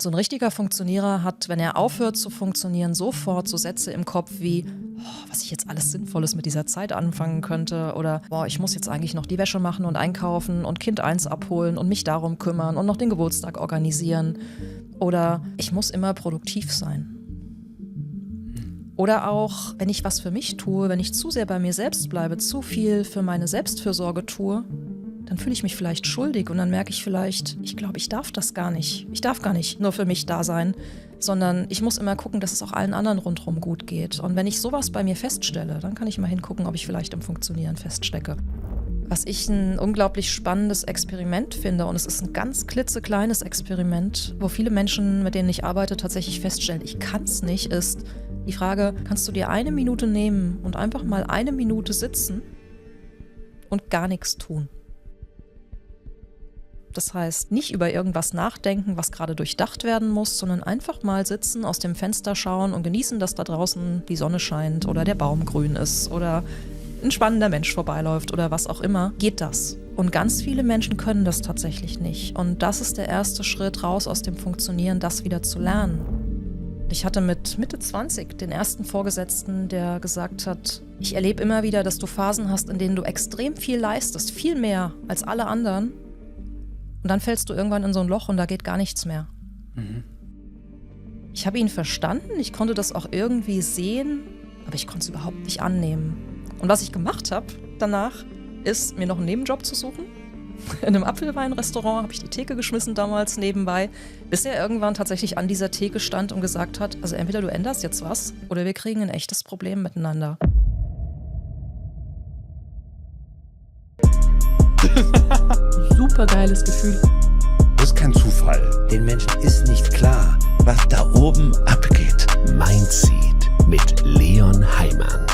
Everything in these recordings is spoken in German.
So ein richtiger Funktionierer hat, wenn er aufhört zu funktionieren, sofort so Sätze im Kopf wie, was ich jetzt alles Sinnvolles mit dieser Zeit anfangen könnte oder ich muss jetzt eigentlich noch die Wäsche machen und einkaufen und Kind 1 abholen und mich darum kümmern und noch den Geburtstag organisieren oder ich muss immer produktiv sein. Oder auch, wenn ich was für mich tue, wenn ich zu sehr bei mir selbst bleibe, zu viel für meine Selbstfürsorge tue, dann fühle ich mich vielleicht schuldig und dann merke ich vielleicht, ich glaube, ich darf das gar nicht. Ich darf gar nicht nur für mich da sein, sondern ich muss immer gucken, dass es auch allen anderen rundherum gut geht. Und wenn ich sowas bei mir feststelle, dann kann ich mal hingucken, ob ich vielleicht im Funktionieren feststecke. Was ich ein unglaublich spannendes Experiment finde, und es ist ein ganz klitzekleines Experiment, wo viele Menschen, mit denen ich arbeite, tatsächlich feststellen, ich kann es nicht, ist die Frage, kannst du dir 1 Minute nehmen und einfach mal 1 Minute sitzen und gar nichts tun? Das heißt, nicht über irgendwas nachdenken, was gerade durchdacht werden muss, sondern einfach mal sitzen, aus dem Fenster schauen und genießen, dass da draußen die Sonne scheint oder der Baum grün ist oder ein spannender Mensch vorbeiläuft oder was auch immer. Geht das? Und ganz viele Menschen können das tatsächlich nicht. Und das ist der erste Schritt raus aus dem Funktionieren, das wieder zu lernen. Ich hatte mit Mitte 20 den ersten Vorgesetzten, der gesagt hat, ich erlebe immer wieder, dass du Phasen hast, in denen du extrem viel leistest, viel mehr als alle anderen. Und dann fällst du irgendwann in so ein Loch und da geht gar nichts mehr. Ich habe ihn verstanden, ich konnte das auch irgendwie sehen, aber ich konnte es überhaupt nicht annehmen. Und was ich gemacht habe danach, ist, mir noch einen Nebenjob zu suchen. In einem Apfelweinrestaurant habe ich die Theke geschmissen damals nebenbei, bis er irgendwann tatsächlich an dieser Theke stand und gesagt hat, also entweder du änderst jetzt was oder wir kriegen ein echtes Problem miteinander. Super geiles Gefühl. Das ist kein Zufall. Den Menschen ist nicht klar, was da oben abgeht. Mindseed mit Leon Heimann.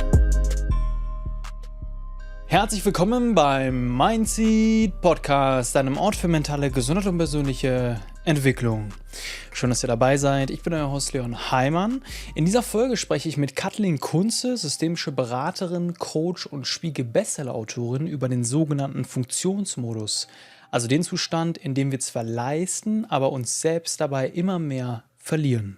Herzlich willkommen beim Mindseed Podcast, einem Ort für mentale Gesundheit und persönliche Entwicklung. Schön, dass ihr dabei seid. Ich bin euer Host Leon Heimann. In dieser Folge spreche ich mit Kathleen Kunze, systemische Beraterin, Coach und Spiegel-Bestseller-Autorin über den sogenannten Funktionsmodus. Also den Zustand, in dem wir zwar leisten, aber uns selbst dabei immer mehr verlieren.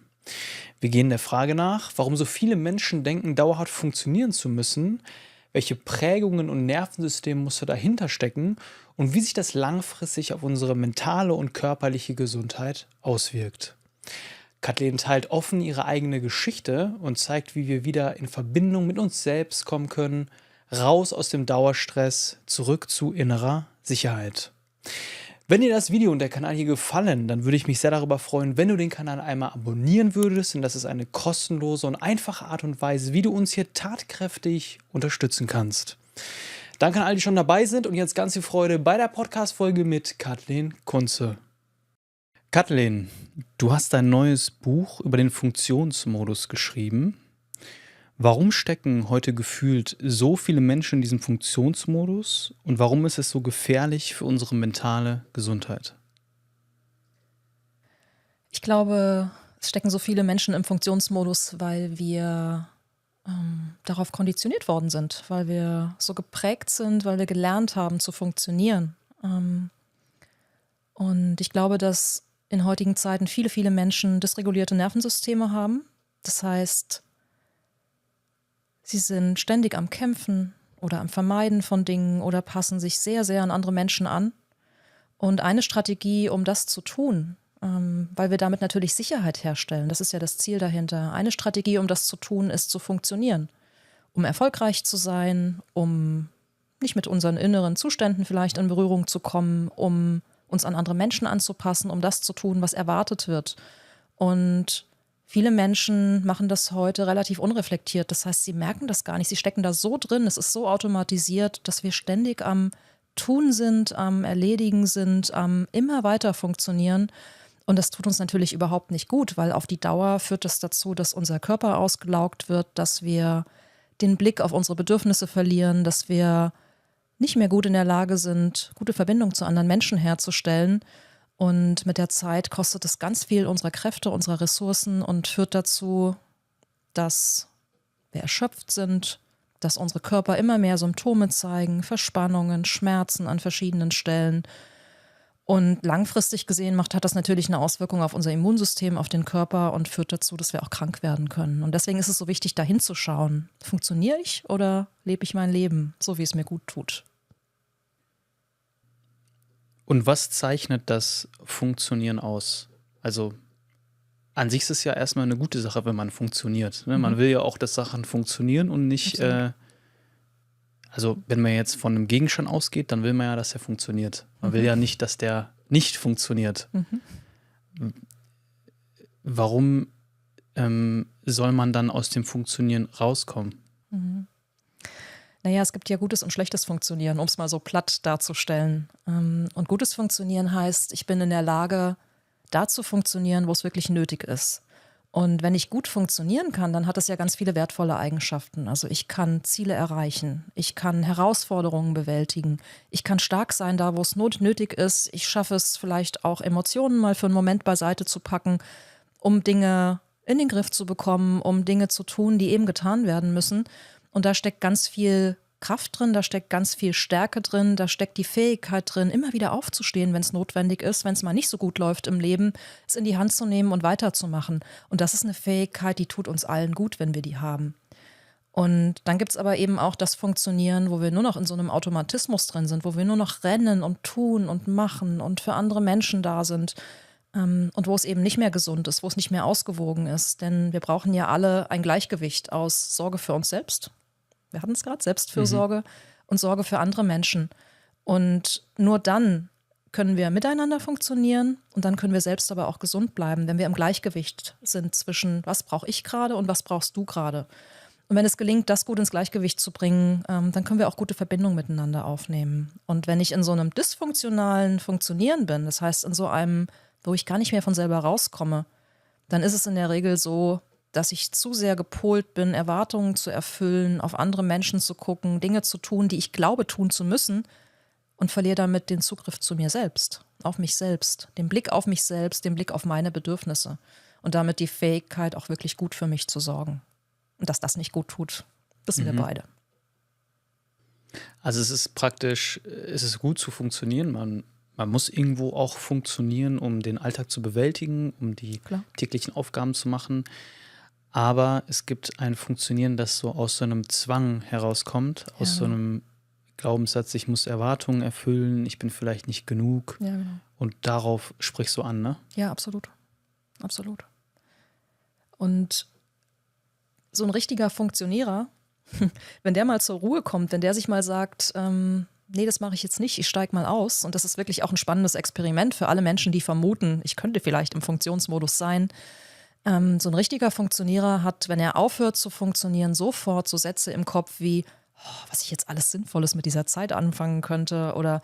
Wir gehen der Frage nach, warum so viele Menschen denken, dauerhaft funktionieren zu müssen, welche Prägungen und Nervensystemmuster dahinter stecken und wie sich das langfristig auf unsere mentale und körperliche Gesundheit auswirkt. Kathleen teilt offen ihre eigene Geschichte und zeigt, wie wir wieder in Verbindung mit uns selbst kommen können, raus aus dem Dauerstress, zurück zu innerer Sicherheit. Wenn dir das Video und der Kanal hier gefallen, dann würde ich mich sehr darüber freuen, wenn du den Kanal einmal abonnieren würdest, denn das ist eine kostenlose und einfache Art und Weise, wie du uns hier tatkräftig unterstützen kannst. Danke an alle, die schon dabei sind und jetzt ganz viel Freude bei der Podcast-Folge mit Kathleen Kunze. Kathleen, du hast dein neues Buch über den Funktionsmodus geschrieben. Warum stecken heute gefühlt so viele Menschen in diesem Funktionsmodus und warum ist es so gefährlich für unsere mentale Gesundheit? Ich glaube, es stecken so viele Menschen im Funktionsmodus, weil wir darauf konditioniert worden sind, weil wir so geprägt sind, weil wir gelernt haben zu funktionieren. Und ich glaube, dass in heutigen Zeiten viele, viele Menschen dysregulierte Nervensysteme haben. Das heißt, sie sind ständig am Kämpfen oder am Vermeiden von Dingen oder passen sich sehr, sehr an andere Menschen an. Und eine Strategie, um das zu tun, weil wir damit natürlich Sicherheit herstellen, das ist ja das Ziel dahinter. Eine Strategie, um das zu tun, ist zu funktionieren. Um erfolgreich zu sein, um nicht mit unseren inneren Zuständen vielleicht in Berührung zu kommen, um uns an andere Menschen anzupassen, um das zu tun, was erwartet wird. Und viele Menschen machen das heute relativ unreflektiert. Das heißt, sie merken das gar nicht. Sie stecken da so drin, es ist so automatisiert, dass wir ständig am Tun sind, am Erledigen sind, am immer weiter funktionieren. Und das tut uns natürlich überhaupt nicht gut, weil auf die Dauer führt das dazu, dass unser Körper ausgelaugt wird, dass wir den Blick auf unsere Bedürfnisse verlieren, dass wir nicht mehr gut in der Lage sind, gute Verbindungen zu anderen Menschen herzustellen. Und mit der Zeit kostet es ganz viel unserer Kräfte, unserer Ressourcen und führt dazu, dass wir erschöpft sind, dass unsere Körper immer mehr Symptome zeigen, Verspannungen, Schmerzen an verschiedenen Stellen. Und langfristig gesehen hat das natürlich eine Auswirkung auf unser Immunsystem, auf den Körper und führt dazu, dass wir auch krank werden können. Und deswegen ist es so wichtig, da hinzuschauen. Funktioniere ich oder lebe ich mein Leben, so wie es mir gut tut? Und was zeichnet das Funktionieren aus? Also an sich ist es ja erstmal eine gute Sache, wenn man funktioniert. Ne? Man will ja auch, dass Sachen funktionieren und nicht, also wenn man jetzt von einem Gegenstand ausgeht, dann will man ja, dass der funktioniert. Man will ja nicht, dass der nicht funktioniert. Warum soll man dann aus dem Funktionieren rauskommen? Naja, es gibt ja gutes und schlechtes Funktionieren, um es mal so platt darzustellen. Und gutes Funktionieren heißt, ich bin in der Lage, da zu funktionieren, wo es wirklich nötig ist. Und wenn ich gut funktionieren kann, dann hat es ja ganz viele wertvolle Eigenschaften. Also ich kann Ziele erreichen, ich kann Herausforderungen bewältigen, ich kann stark sein da, wo es nötig ist. Ich schaffe es vielleicht auch, Emotionen mal für einen Moment beiseite zu packen, um Dinge in den Griff zu bekommen, um Dinge zu tun, die eben getan werden müssen. Und da steckt ganz viel Kraft drin, da steckt ganz viel Stärke drin, da steckt die Fähigkeit drin, immer wieder aufzustehen, wenn es notwendig ist, wenn es mal nicht so gut läuft im Leben, es in die Hand zu nehmen und weiterzumachen. Und das ist eine Fähigkeit, die tut uns allen gut, wenn wir die haben. Und dann gibt es aber eben auch das Funktionieren, wo wir nur noch in so einem Automatismus drin sind, wo wir nur noch rennen und tun und machen und für andere Menschen da sind. Und wo es eben nicht mehr gesund ist, wo es nicht mehr ausgewogen ist. Denn wir brauchen ja alle ein Gleichgewicht aus Sorge für uns selbst. Wir hatten es gerade, Selbstfürsorge und Sorge für andere Menschen. Und nur dann können wir miteinander funktionieren und dann können wir selbst aber auch gesund bleiben, wenn wir im Gleichgewicht sind zwischen, was brauche ich gerade und was brauchst du gerade. Und wenn es gelingt, das gut ins Gleichgewicht zu bringen, dann können wir auch gute Verbindungen miteinander aufnehmen. Und wenn ich in so einem dysfunktionalen Funktionieren bin, das heißt in so einem, wo ich gar nicht mehr von selber rauskomme, dann ist es in der Regel so, dass ich zu sehr gepolt bin, Erwartungen zu erfüllen, auf andere Menschen zu gucken, Dinge zu tun, die ich glaube tun zu müssen und verliere damit den Zugriff zu mir selbst, auf mich selbst, den Blick auf mich selbst, den Blick auf meine Bedürfnisse und damit die Fähigkeit, auch wirklich gut für mich zu sorgen. Und dass das nicht gut tut, wissen wir beide. Also es ist praktisch, es ist gut zu funktionieren, man muss irgendwo auch funktionieren, um den Alltag zu bewältigen, um die täglichen Aufgaben zu machen. Aber es gibt ein Funktionieren, das so aus so einem Zwang herauskommt, aus so einem Glaubenssatz, ich muss Erwartungen erfüllen, ich bin vielleicht nicht genug. Ja, genau. Und darauf sprichst du an, ne? Ja, absolut. Absolut. Und so ein richtiger Funktionierer, wenn der mal zur Ruhe kommt, wenn der sich mal sagt, nee, das mache ich jetzt nicht, ich steige mal aus. Und das ist wirklich auch ein spannendes Experiment für alle Menschen, die vermuten, ich könnte vielleicht im Funktionsmodus sein. So ein richtiger Funktionierer hat, wenn er aufhört zu funktionieren, sofort so Sätze im Kopf wie, was ich jetzt alles Sinnvolles mit dieser Zeit anfangen könnte oder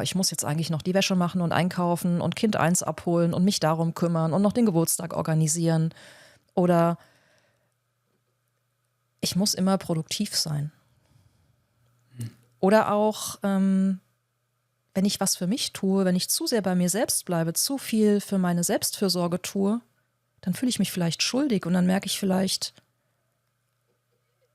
ich muss jetzt eigentlich noch die Wäsche machen und einkaufen und Kind 1 abholen und mich darum kümmern und noch den Geburtstag organisieren oder ich muss immer produktiv sein. Oder auch, wenn ich was für mich tue, wenn ich zu sehr bei mir selbst bleibe, zu viel für meine Selbstfürsorge tue, dann fühle ich mich vielleicht schuldig und dann merke ich vielleicht,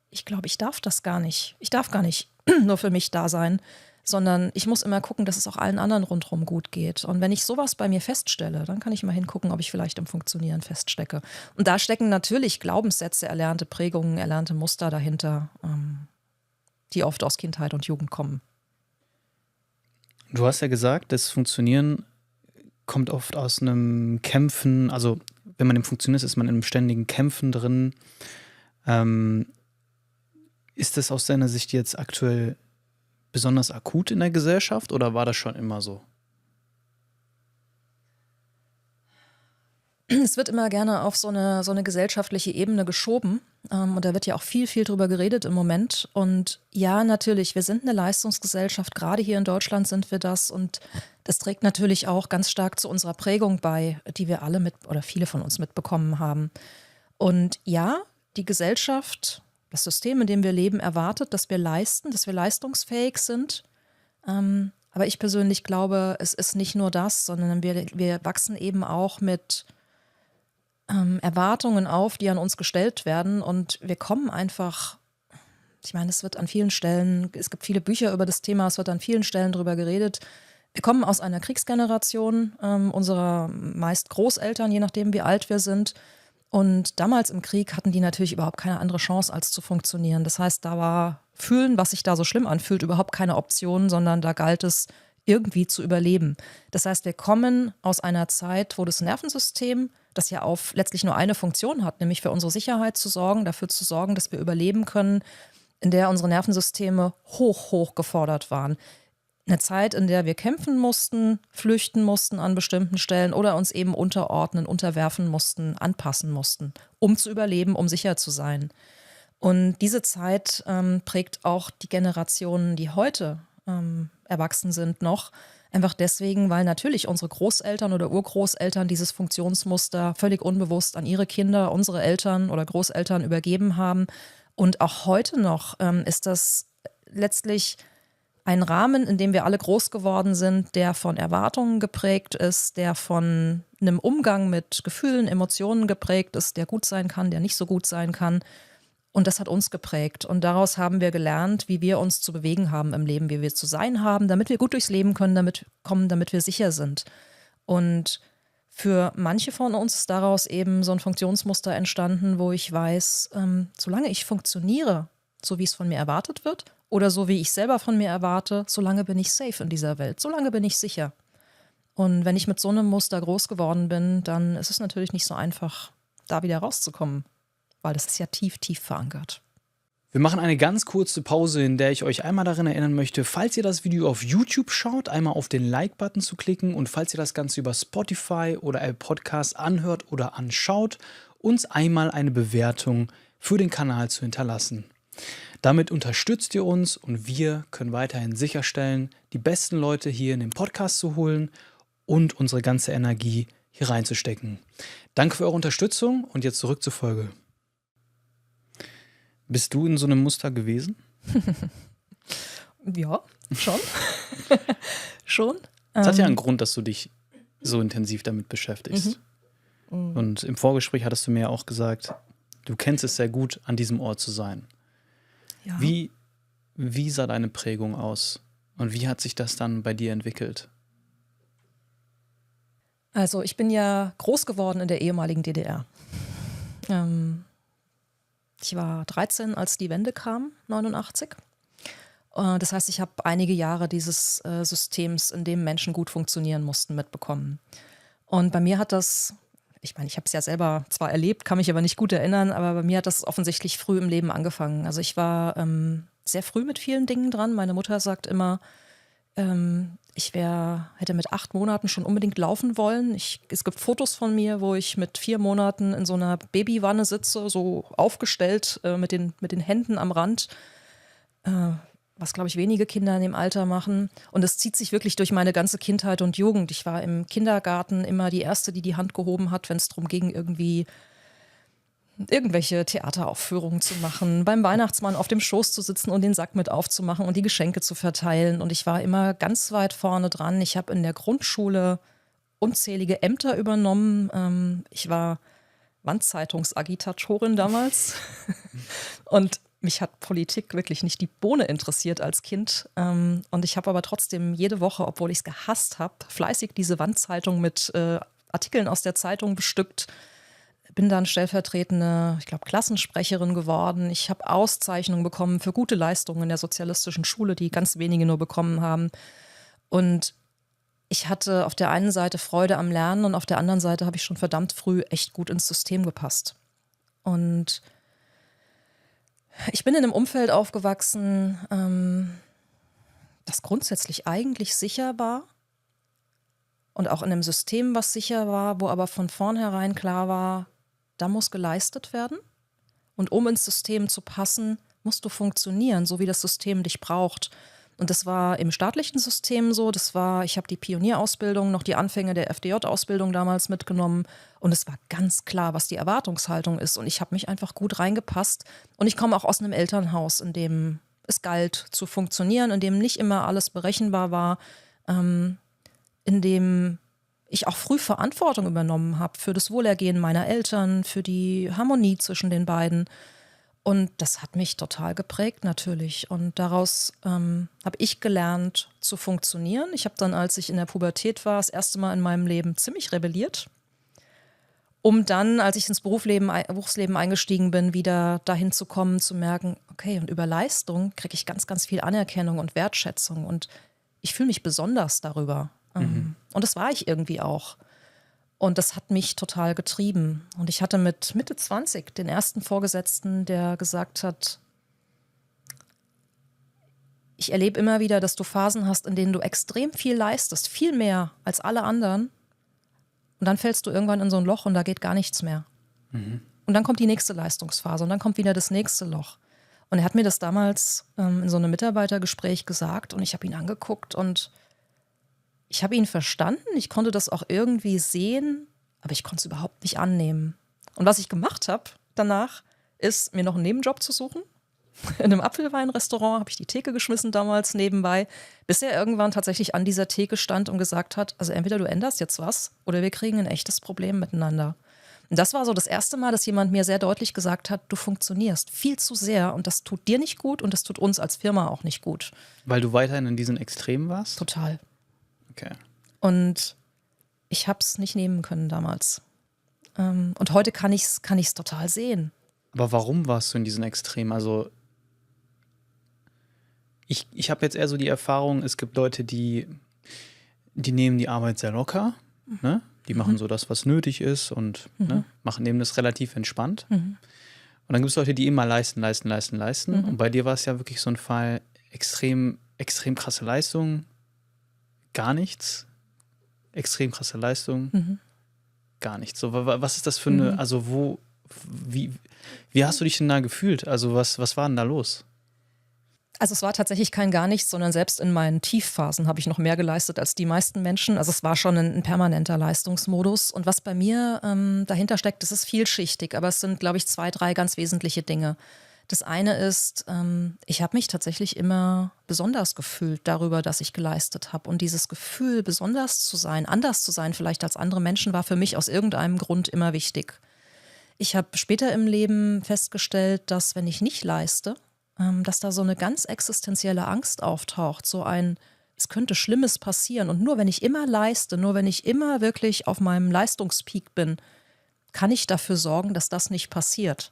ich glaube, ich darf das gar nicht. Ich darf gar nicht nur für mich da sein, sondern ich muss immer gucken, dass es auch allen anderen rundherum gut geht. Und wenn ich sowas bei mir feststelle, dann kann ich mal hingucken, ob ich vielleicht im Funktionieren feststecke. Und da stecken natürlich Glaubenssätze, erlernte Prägungen, erlernte Muster dahinter, die oft aus Kindheit und Jugend kommen. Du hast ja gesagt, das Funktionieren kommt oft aus einem Kämpfen, also wenn man im Funktionieren ist man in einem ständigen Kämpfen drin. Ist das aus deiner Sicht jetzt aktuell besonders akut in der Gesellschaft oder war das schon immer so? Es wird immer gerne auf so eine gesellschaftliche Ebene geschoben. Und da wird ja auch viel drüber geredet im Moment. Und ja, natürlich, wir sind eine Leistungsgesellschaft. Gerade hier in Deutschland sind wir das. Und das trägt natürlich auch ganz stark zu unserer Prägung bei, die wir alle oder viele von uns mitbekommen haben. Und ja, die Gesellschaft, das System, in dem wir leben, erwartet, dass wir leisten, dass wir leistungsfähig sind. Aber ich persönlich glaube, es ist nicht nur das, sondern wir wachsen eben auch mit Erwartungen auf, die an uns gestellt werden und wir kommen einfach, ich meine, es wird an vielen Stellen, es gibt viele Bücher über das Thema, es wird an vielen Stellen drüber geredet, Wir kommen aus einer Kriegsgeneration unserer meist Großeltern, je nachdem wie alt wir sind. Und damals im Krieg hatten die natürlich überhaupt keine andere Chance, als zu funktionieren. Das heißt, da war Fühlen, was sich da so schlimm anfühlt, überhaupt keine Option, sondern da galt es, irgendwie zu überleben. Das heißt, wir kommen aus einer Zeit, wo das Nervensystem, das ja auf letztlich nur eine Funktion hat, nämlich für unsere Sicherheit zu sorgen, dafür zu sorgen, dass wir überleben können, in der unsere Nervensysteme hoch gefordert waren. Eine Zeit, in der wir kämpfen mussten, flüchten mussten an bestimmten Stellen oder uns eben unterordnen, unterwerfen mussten, anpassen mussten, um zu überleben, um sicher zu sein. Und diese Zeit prägt auch die Generationen, die heute erwachsen sind, noch. Einfach deswegen, weil natürlich unsere Großeltern oder Urgroßeltern dieses Funktionsmuster völlig unbewusst an ihre Kinder, unsere Eltern oder Großeltern übergeben haben. Und auch heute noch ist das letztlich ein Rahmen, in dem wir alle groß geworden sind, der von Erwartungen geprägt ist, der von einem Umgang mit Gefühlen, Emotionen geprägt ist, der gut sein kann, der nicht so gut sein kann. Und das hat uns geprägt. Und daraus haben wir gelernt, wie wir uns zu bewegen haben im Leben, wie wir zu sein haben, damit wir gut durchs Leben können, damit wir sicher sind. Und für manche von uns ist daraus eben so ein Funktionsmuster entstanden, wo ich weiß, solange ich funktioniere, so wie es von mir erwartet wird, oder so wie ich selber von mir erwarte, solange bin ich safe in dieser Welt, solange bin ich sicher. Und wenn ich mit so einem Muster groß geworden bin, dann ist es natürlich nicht so einfach, da wieder rauszukommen, weil das ist ja tief verankert. Wir machen eine ganz kurze Pause, in der ich euch einmal daran erinnern möchte, falls ihr das Video auf YouTube schaut, einmal auf den Like-Button zu klicken und falls ihr das Ganze über Spotify oder Apple Podcast anhört oder anschaut, uns einmal eine Bewertung für den Kanal zu hinterlassen. Damit unterstützt ihr uns und wir können weiterhin sicherstellen, die besten Leute hier in den Podcast zu holen und unsere ganze Energie hier reinzustecken. Danke für eure Unterstützung und jetzt zurück zur Folge. Bist du in so einem Muster gewesen? Ja, schon. Schon. Es hat ja einen Grund, dass du dich so intensiv damit beschäftigst. Und im Vorgespräch hattest du mir ja auch gesagt, du kennst es sehr gut, an diesem Ort zu sein. Ja. Wie sah deine Prägung aus? Und wie hat sich das dann bei dir entwickelt? Also ich bin ja groß geworden in der ehemaligen DDR. Ich war 13, als die Wende kam, 89. Das heißt, ich habe einige Jahre dieses Systems, in dem Menschen gut funktionieren mussten, mitbekommen. Und bei mir hat das, ich meine, ich habe es ja selber zwar erlebt, kann mich aber nicht gut erinnern, aber bei mir hat das offensichtlich früh im Leben angefangen. Also ich war sehr früh mit vielen Dingen dran. Meine Mutter sagt immer, ich hätte mit 8 Monaten schon unbedingt laufen wollen. Es gibt Fotos von mir, wo ich mit 4 Monaten in so einer Babywanne sitze, so aufgestellt mit den Händen am Rand, was, glaube ich, wenige Kinder in dem Alter machen. Und es zieht sich wirklich durch meine ganze Kindheit und Jugend. Ich war im Kindergarten immer die Erste, die Hand gehoben hat, wenn es darum ging, irgendwelche Theateraufführungen zu machen, beim Weihnachtsmann auf dem Schoß zu sitzen und den Sack mit aufzumachen und die Geschenke zu verteilen. Und ich war immer ganz weit vorne dran. Ich habe in der Grundschule unzählige Ämter übernommen. Ich war Wandzeitungsagitatorin damals. Und mich hat Politik wirklich nicht die Bohne interessiert als Kind. Und ich habe aber trotzdem jede Woche, obwohl ich es gehasst habe, fleißig diese Wandzeitung mit Artikeln aus der Zeitung bestückt. Bin dann stellvertretende, ich glaube, Klassensprecherin geworden. Ich habe Auszeichnungen bekommen für gute Leistungen in der sozialistischen Schule, die ganz wenige nur bekommen haben. Und ich hatte auf der einen Seite Freude am Lernen und auf der anderen Seite habe ich schon verdammt früh echt gut ins System gepasst. Und ich bin in einem Umfeld aufgewachsen, das grundsätzlich eigentlich sicher war. Und auch in einem System, was sicher war, wo aber von vornherein klar war, da muss geleistet werden. Und um ins System zu passen, musst du funktionieren, so wie das System dich braucht. Und das war im staatlichen System so. Ich habe die Pionierausbildung, noch die Anfänge der FDJ-Ausbildung damals mitgenommen. Und es war ganz klar, was die Erwartungshaltung ist. Und ich habe mich einfach gut reingepasst. Und ich komme auch aus einem Elternhaus, in dem es galt zu funktionieren, in dem nicht immer alles berechenbar war, in dem ich auch früh Verantwortung übernommen habe für das Wohlergehen meiner Eltern, für die Harmonie zwischen den beiden. Und das hat mich total geprägt natürlich. Und daraus habe ich gelernt zu funktionieren. Ich habe dann, als ich in der Pubertät war, das erste Mal in meinem Leben ziemlich rebelliert, um dann, als ich ins Berufsleben eingestiegen bin, wieder dahin zu kommen, zu merken, okay, und über Leistung kriege ich ganz, ganz viel Anerkennung und Wertschätzung. Und ich fühle mich besonders darüber. Und das war ich irgendwie auch. Und das hat mich total getrieben. Und ich hatte mit Mitte 20 den ersten Vorgesetzten, der gesagt hat, ich erlebe immer wieder, dass du Phasen hast, in denen du extrem viel leistest, viel mehr als alle anderen. Und dann fällst du irgendwann in so ein Loch und da geht gar nichts mehr. Und dann kommt die nächste Leistungsphase und dann kommt wieder das nächste Loch. Und er hat mir das damals in so einem Mitarbeitergespräch gesagt und ich habe ihn angeguckt und ich habe ihn verstanden, ich konnte das auch irgendwie sehen, aber ich konnte es überhaupt nicht annehmen. Und was ich gemacht habe danach, ist, mir noch einen Nebenjob zu suchen. In einem Apfelweinrestaurant habe ich die Theke geschmissen damals nebenbei, bis er irgendwann tatsächlich an dieser Theke stand und gesagt hat, also entweder du änderst jetzt was oder wir kriegen ein echtes Problem miteinander. Und das war so das erste Mal, dass jemand mir sehr deutlich gesagt hat, du funktionierst viel zu sehr und das tut dir nicht gut und das tut uns als Firma auch nicht gut. Weil du weiterhin in diesen Extremen warst? Total. Okay. Und ich habe es nicht nehmen können damals. Und heute kann ich's total sehen. Aber warum warst du in diesen Extremen? Also ich habe jetzt eher so die Erfahrung, es gibt Leute, die nehmen die Arbeit sehr locker, ne? Die machen so das, was nötig ist und ne, nehmen das relativ entspannt. Und dann gibt es Leute, die immer leisten. Und bei dir war es ja wirklich so ein Fall, extrem krasse Leistung, gar nichts, extrem krasse Leistung, gar nichts. So, was ist das für eine, also wie hast du dich denn da gefühlt? Also was war denn da los? Also es war tatsächlich kein gar nichts, sondern selbst in meinen Tiefphasen habe ich noch mehr geleistet als die meisten Menschen. Also es war schon ein permanenter Leistungsmodus. Und was bei mir dahinter steckt, das ist vielschichtig, aber es sind, glaube ich, 2, 3 ganz wesentliche Dinge. Das eine ist, ich habe mich tatsächlich immer besonders gefühlt darüber, dass ich geleistet habe. Und dieses Gefühl, besonders zu sein, anders zu sein vielleicht als andere Menschen, war für mich aus irgendeinem Grund immer wichtig. Ich habe später im Leben festgestellt, dass wenn ich nicht leiste, dass da so eine ganz existenzielle Angst auftaucht, so ein, es könnte Schlimmes passieren. Und nur wenn ich immer leiste, nur wenn ich immer wirklich auf meinem Leistungspeak bin, kann ich dafür sorgen, dass das nicht passiert.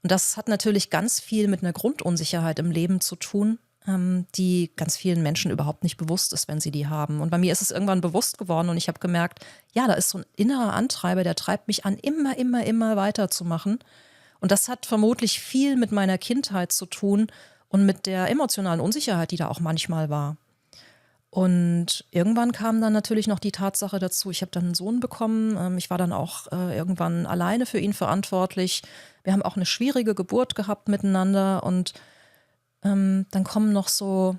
Und das hat natürlich ganz viel mit einer Grundunsicherheit im Leben zu tun, die ganz vielen Menschen überhaupt nicht bewusst ist, wenn sie die haben. Und bei mir ist es irgendwann bewusst geworden und ich habe gemerkt, ja, da ist so ein innerer Antreiber, der treibt mich an, immer weiterzumachen. Und das hat vermutlich viel mit meiner Kindheit zu tun und mit der emotionalen Unsicherheit, die da auch manchmal war. Und irgendwann kam dann natürlich noch die Tatsache dazu, ich habe dann einen Sohn bekommen, ich war dann auch irgendwann alleine für ihn verantwortlich. Wir haben auch eine schwierige Geburt gehabt miteinander und dann kommen noch so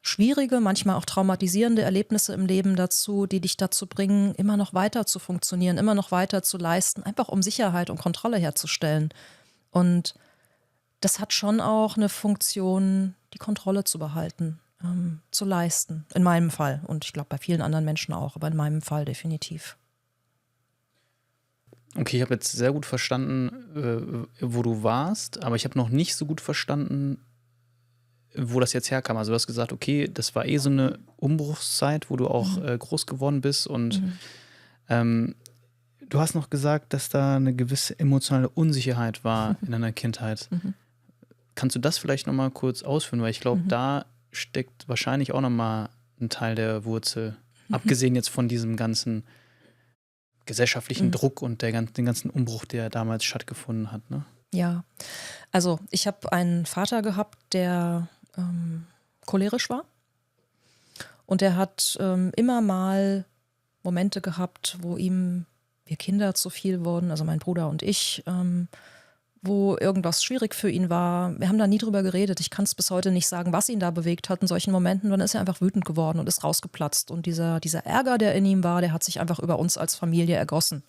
schwierige, manchmal auch traumatisierende Erlebnisse im Leben dazu, die dich dazu bringen, immer noch weiter zu funktionieren, immer noch weiter zu leisten, einfach um Sicherheit und Kontrolle herzustellen. Und das hat schon auch eine Funktion, die Kontrolle zu behalten, zu leisten, in meinem Fall. Und ich glaube bei vielen anderen Menschen auch, aber in meinem Fall definitiv. Okay, ich habe jetzt sehr gut verstanden, wo du warst, aber ich habe noch nicht so gut verstanden, wo das jetzt herkam. Also du hast gesagt, okay, das war so eine Umbruchszeit, wo du auch groß geworden bist und du hast noch gesagt, dass da eine gewisse emotionale Unsicherheit war in deiner Kindheit. Kannst du das vielleicht nochmal kurz ausführen? Weil ich glaube, da steckt wahrscheinlich auch nochmal ein Teil der Wurzel, abgesehen jetzt von diesem ganzen gesellschaftlichen Druck und den ganzen Umbruch, der damals stattgefunden hat, ne? Ja, also ich habe einen Vater gehabt, der cholerisch war und der hat immer mal Momente gehabt, wo ihm wir Kinder zu viel wurden, also mein Bruder und ich, wo irgendwas schwierig für ihn war. Wir haben da nie drüber geredet. Ich kann es bis heute nicht sagen, was ihn da bewegt hat in solchen Momenten. Dann ist er einfach wütend geworden und ist rausgeplatzt. Und dieser Ärger, der in ihm war, der hat sich einfach über uns als Familie ergossen.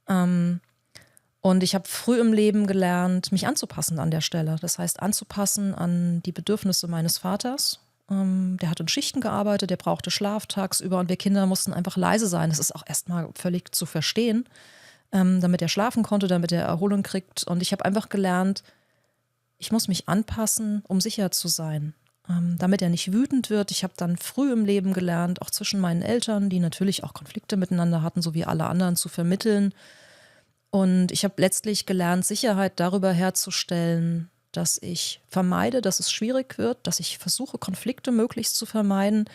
Und ich habe früh im Leben gelernt, mich anzupassen an der Stelle. Das heißt, anzupassen an die Bedürfnisse meines Vaters. Der hat in Schichten gearbeitet, der brauchte Schlaf tagsüber und wir Kinder mussten einfach leise sein. Das ist auch erstmal völlig zu verstehen, damit er schlafen konnte, damit er Erholung kriegt. Und ich habe einfach gelernt, ich muss mich anpassen, um sicher zu sein, damit er nicht wütend wird. Ich habe dann früh im Leben gelernt, auch zwischen meinen Eltern, die natürlich auch Konflikte miteinander hatten, so wie alle anderen, zu vermitteln. Und ich habe letztlich gelernt, Sicherheit darüber herzustellen, dass ich vermeide, dass es schwierig wird, dass ich versuche, Konflikte möglichst zu vermeiden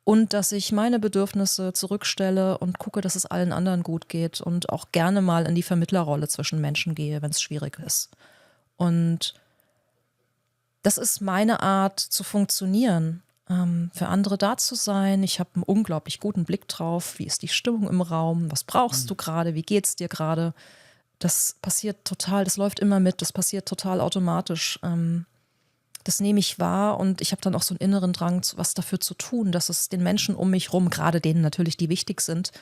und dass ich meine Bedürfnisse zurückstelle und gucke, dass es allen anderen gut geht und auch gerne mal in die Vermittlerrolle zwischen Menschen gehe, wenn es schwierig ist. Und das ist meine Art zu funktionieren, für andere da zu sein. Ich habe einen unglaublich guten Blick drauf. Wie ist die Stimmung im Raum? Was brauchst du gerade? Wie geht's dir gerade? Das passiert total, das läuft immer mit, das passiert total automatisch. Das nehme ich wahr und ich habe dann auch so einen inneren Drang, was dafür zu tun, dass es den Menschen um mich rum, gerade denen natürlich, die wichtig sind,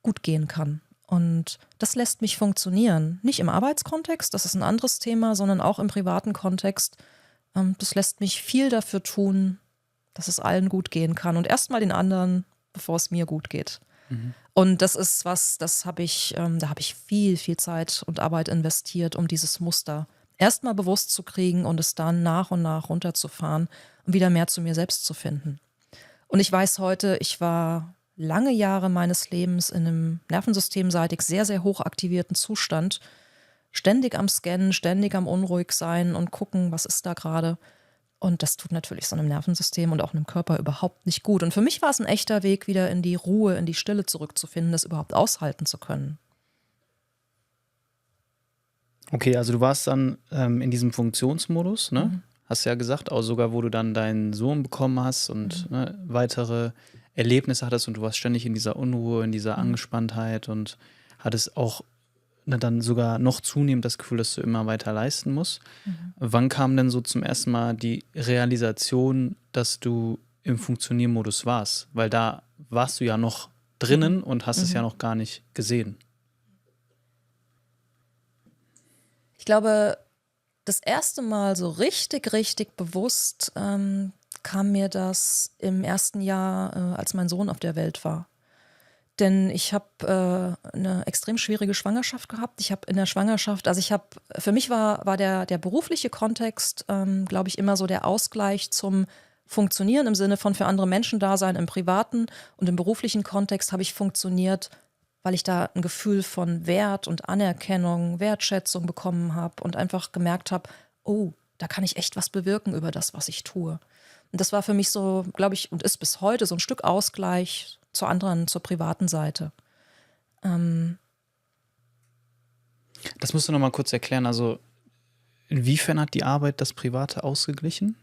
gut gehen kann. Und das lässt mich funktionieren. Nicht im Arbeitskontext, das ist ein anderes Thema, sondern auch im privaten Kontext. Das lässt mich viel dafür tun, dass es allen gut gehen kann und erstmal den anderen, bevor es mir gut geht. Und das ist was, da habe ich viel, viel Zeit und Arbeit investiert, um dieses Muster erstmal bewusst zu kriegen und es dann nach und nach runterzufahren und wieder mehr zu mir selbst zu finden. Und ich weiß heute, ich war lange Jahre meines Lebens in einem nervensystemseitig sehr, sehr hoch aktivierten Zustand, ständig am Scannen, ständig am unruhig sein und gucken, was ist da gerade. Und das tut natürlich so einem Nervensystem und auch einem Körper überhaupt nicht gut. Und für mich war es ein echter Weg, wieder in die Ruhe, in die Stille zurückzufinden, das überhaupt aushalten zu können. Okay, also du warst dann in diesem Funktionsmodus, ne? Hast ja gesagt, auch sogar, wo du dann deinen Sohn bekommen hast und ne, weitere Erlebnisse hattest und du warst ständig in dieser Unruhe, in dieser Angespanntheit und hattest auch dann sogar noch zunehmend das Gefühl, dass du immer weiter leisten musst. Wann kam denn so zum ersten Mal die Realisation, dass du im Funktioniermodus warst? Weil da warst du ja noch drinnen und hast es ja noch gar nicht gesehen. Ich glaube, das erste Mal so richtig, richtig bewusst kam mir das im ersten Jahr, als mein Sohn auf der Welt war. Denn ich habe eine extrem schwierige Schwangerschaft gehabt. Ich habe in der Schwangerschaft, für mich war der berufliche Kontext, glaube ich, immer so der Ausgleich zum Funktionieren im Sinne von für andere Menschen da sein im privaten. Und im beruflichen Kontext habe ich funktioniert, weil ich da ein Gefühl von Wert und Anerkennung, Wertschätzung bekommen habe und einfach gemerkt habe, oh, da kann ich echt was bewirken über das, was ich tue. Und das war für mich so, glaube ich, und ist bis heute so ein Stück Ausgleich zur privaten Seite. Das musst du noch mal kurz erklären. Also inwiefern hat die Arbeit das Private ausgeglichen?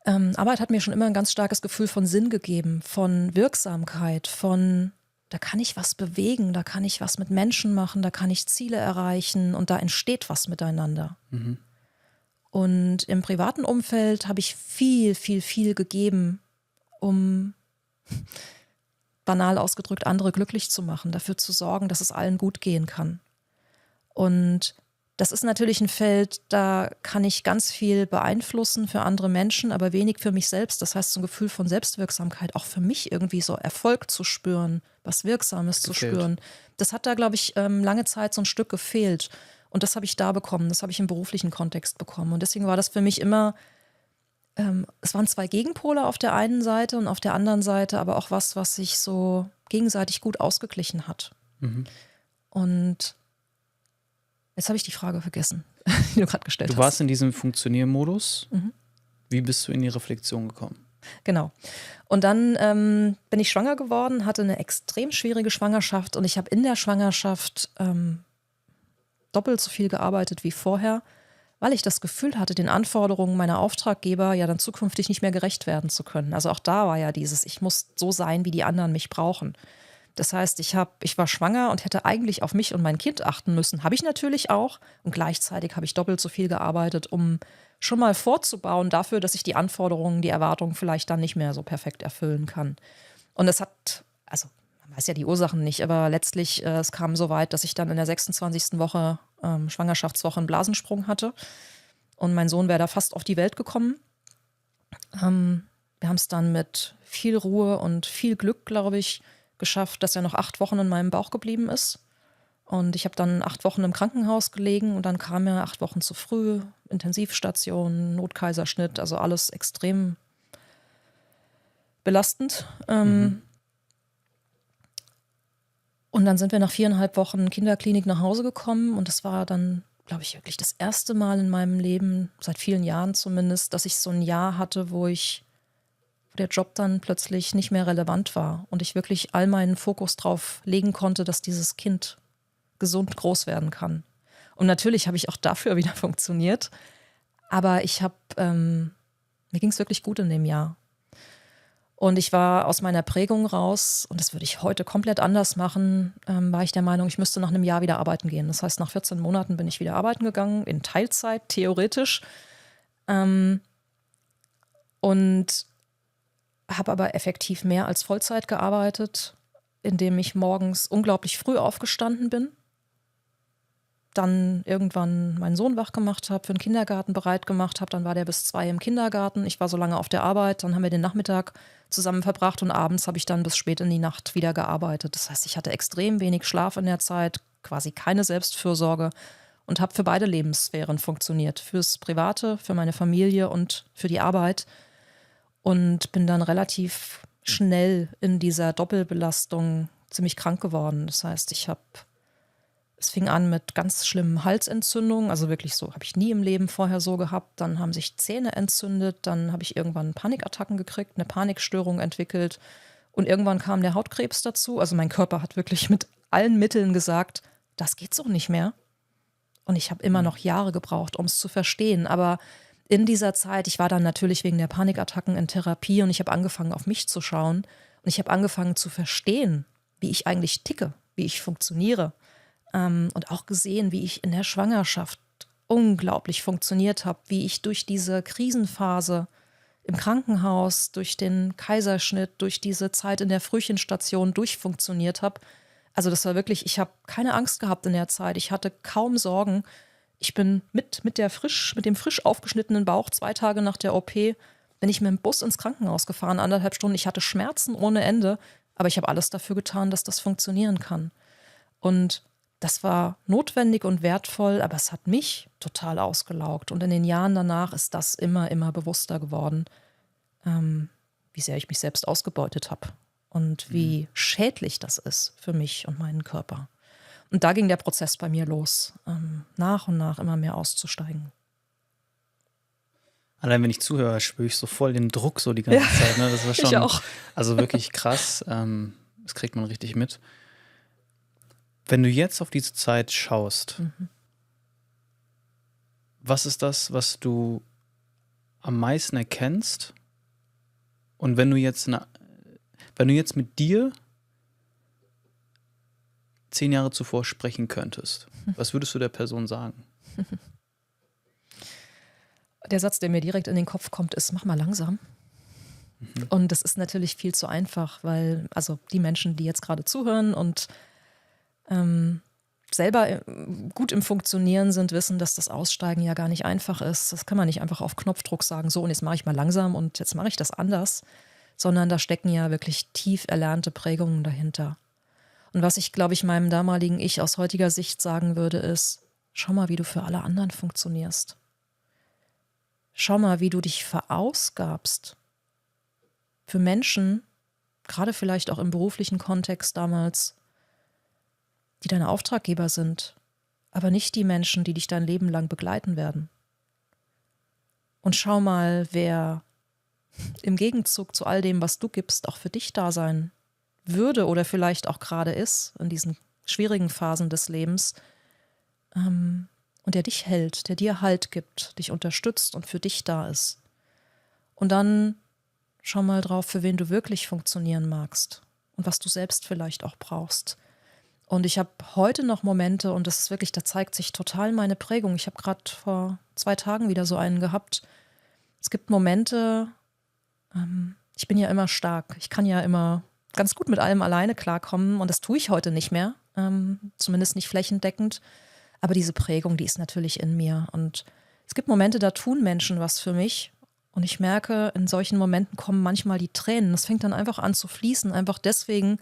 Arbeit hat mir schon immer ein ganz starkes Gefühl von Sinn gegeben, von Wirksamkeit, von da kann ich was bewegen, da kann ich was mit Menschen machen, da kann ich Ziele erreichen und da entsteht was miteinander. Und im privaten Umfeld habe ich viel, viel, viel gegeben, um banal ausgedrückt andere glücklich zu machen, dafür zu sorgen, dass es allen gut gehen kann. Und das ist natürlich ein Feld, da kann ich ganz viel beeinflussen für andere Menschen, aber wenig für mich selbst. Das heißt, so ein Gefühl von Selbstwirksamkeit, auch für mich irgendwie so Erfolg zu spüren, was Wirksames zu spüren. Das hat da, glaube ich, lange Zeit so ein Stück gefehlt. Und das habe ich da bekommen, das habe ich im beruflichen Kontext bekommen. Und deswegen war das für mich immer, es waren zwei Gegenpole auf der einen Seite und auf der anderen Seite aber auch was sich so gegenseitig gut ausgeglichen hat. Und jetzt habe ich die Frage vergessen, die du gerade gestellt hast. Du warst in diesem Funktioniermodus. Wie bist du in die Reflexion gekommen? Genau. Und dann bin ich schwanger geworden, hatte eine extrem schwierige Schwangerschaft und ich habe in der Schwangerschaft doppelt so viel gearbeitet wie vorher, weil ich das Gefühl hatte, den Anforderungen meiner Auftraggeber ja dann zukünftig nicht mehr gerecht werden zu können. Also auch da war ja dieses, ich muss so sein, wie die anderen mich brauchen. Das heißt, ich war schwanger und hätte eigentlich auf mich und mein Kind achten müssen. Habe ich natürlich auch. Und gleichzeitig habe ich doppelt so viel gearbeitet, um schon mal vorzubauen dafür, dass ich die Anforderungen, die Erwartungen vielleicht dann nicht mehr so perfekt erfüllen kann. Und es hat, also man weiß ja die Ursachen nicht, aber letztlich, es kam so weit, dass ich dann in der 26. Woche, Schwangerschaftswoche, einen Blasensprung hatte. Und mein Sohn wäre da fast auf die Welt gekommen. Wir haben es dann mit viel Ruhe und viel Glück, glaube ich, geschafft, dass er noch 8 Wochen in meinem Bauch geblieben ist. Und ich habe dann 8 Wochen im Krankenhaus gelegen und dann kam er 8 Wochen zu früh, Intensivstation, Notkaiserschnitt, also alles extrem belastend. Und dann sind wir nach 4,5 Wochen Kinderklinik nach Hause gekommen und das war dann, glaube ich, wirklich das erste Mal in meinem Leben, seit vielen Jahren zumindest, dass ich so ein Jahr hatte, wo der Job dann plötzlich nicht mehr relevant war und ich wirklich all meinen Fokus drauf legen konnte, dass dieses Kind gesund groß werden kann. Und natürlich habe ich auch dafür wieder funktioniert, aber mir ging es wirklich gut in dem Jahr. Und ich war aus meiner Prägung raus, und das würde ich heute komplett anders machen, war ich der Meinung, ich müsste nach einem Jahr wieder arbeiten gehen. Das heißt, nach 14 Monaten bin ich wieder arbeiten gegangen, in Teilzeit, theoretisch. Und habe aber effektiv mehr als Vollzeit gearbeitet, indem ich morgens unglaublich früh aufgestanden bin, dann irgendwann meinen Sohn wach gemacht habe, für den Kindergarten bereit gemacht habe, dann war der bis 2 im Kindergarten, ich war so lange auf der Arbeit, dann haben wir den Nachmittag zusammen verbracht und abends habe ich dann bis spät in die Nacht wieder gearbeitet. Das heißt, ich hatte extrem wenig Schlaf in der Zeit, quasi keine Selbstfürsorge und habe für beide Lebenssphären funktioniert, fürs Private, für meine Familie und für die Arbeit und bin dann relativ schnell in dieser Doppelbelastung ziemlich krank geworden. Das heißt, es fing an mit ganz schlimmen Halsentzündungen, also wirklich so, habe ich nie im Leben vorher so gehabt. Dann haben sich Zähne entzündet, dann habe ich irgendwann Panikattacken gekriegt, eine Panikstörung entwickelt und irgendwann kam der Hautkrebs dazu. Also mein Körper hat wirklich mit allen Mitteln gesagt, das geht so nicht mehr. Und ich habe immer noch Jahre gebraucht, um es zu verstehen. Aber in dieser Zeit, ich war dann natürlich wegen der Panikattacken in Therapie und ich habe angefangen, auf mich zu schauen und ich habe angefangen zu verstehen, wie ich eigentlich ticke, wie ich funktioniere. Und auch gesehen, wie ich in der Schwangerschaft unglaublich funktioniert habe, wie ich durch diese Krisenphase im Krankenhaus, durch den Kaiserschnitt, durch diese Zeit in der Frühchenstation durchfunktioniert habe. Also das war wirklich, ich habe keine Angst gehabt in der Zeit, ich hatte kaum Sorgen. Ich bin mit dem frisch aufgeschnittenen Bauch 2 Tage nach der OP, bin ich mit dem Bus ins Krankenhaus gefahren, 1,5 Stunden. Ich hatte Schmerzen ohne Ende, aber ich habe alles dafür getan, dass das funktionieren kann. Und das war notwendig und wertvoll, aber es hat mich total ausgelaugt. Und in den Jahren danach ist das immer, immer bewusster geworden, wie sehr ich mich selbst ausgebeutet habe und wie schädlich das ist für mich und meinen Körper. Und da ging der Prozess bei mir los, nach und nach immer mehr auszusteigen. Allein wenn ich zuhöre, spüre ich so voll den Druck so die ganze Zeit. Ne? Das war schon, ich auch. Also wirklich krass. Das kriegt man richtig mit. Wenn du jetzt auf diese Zeit schaust, was ist das, was du am meisten erkennst? Und wenn du jetzt mit dir 10 Jahre zuvor sprechen könntest, was würdest du der Person sagen? Der Satz, der mir direkt in den Kopf kommt, ist, mach mal langsam. Und das ist natürlich viel zu einfach, weil also die Menschen, die jetzt gerade zuhören und selber gut im Funktionieren sind, wissen, dass das Aussteigen ja gar nicht einfach ist. Das kann man nicht einfach auf Knopfdruck sagen, so und jetzt mache ich mal langsam und jetzt mache ich das anders, sondern da stecken ja wirklich tief erlernte Prägungen dahinter. Und was ich, glaube ich, meinem damaligen Ich aus heutiger Sicht sagen würde, ist, schau mal, wie du für alle anderen funktionierst. Schau mal, wie du dich verausgabst für Menschen, gerade vielleicht auch im beruflichen Kontext damals, die deine Auftraggeber sind, aber nicht die Menschen, die dich dein Leben lang begleiten werden. Und schau mal, wer im Gegenzug zu all dem, was du gibst, auch für dich da sein würde oder vielleicht auch gerade ist in diesen schwierigen Phasen des Lebens und der dich hält, der dir Halt gibt, dich unterstützt und für dich da ist. Und dann schau mal drauf, für wen du wirklich funktionieren magst und was du selbst vielleicht auch brauchst. Und ich habe heute noch Momente, und das ist wirklich, da zeigt sich total meine Prägung. Ich habe gerade vor 2 Tagen wieder so einen gehabt. Es gibt Momente, ich bin ja immer stark. Ich kann ja immer ganz gut mit allem alleine klarkommen und das tue ich heute nicht mehr, zumindest nicht flächendeckend. Aber diese Prägung, die ist natürlich in mir. Und es gibt Momente, da tun Menschen was für mich und ich merke, in solchen Momenten kommen manchmal die Tränen. Das fängt dann einfach an zu fließen, einfach deswegen,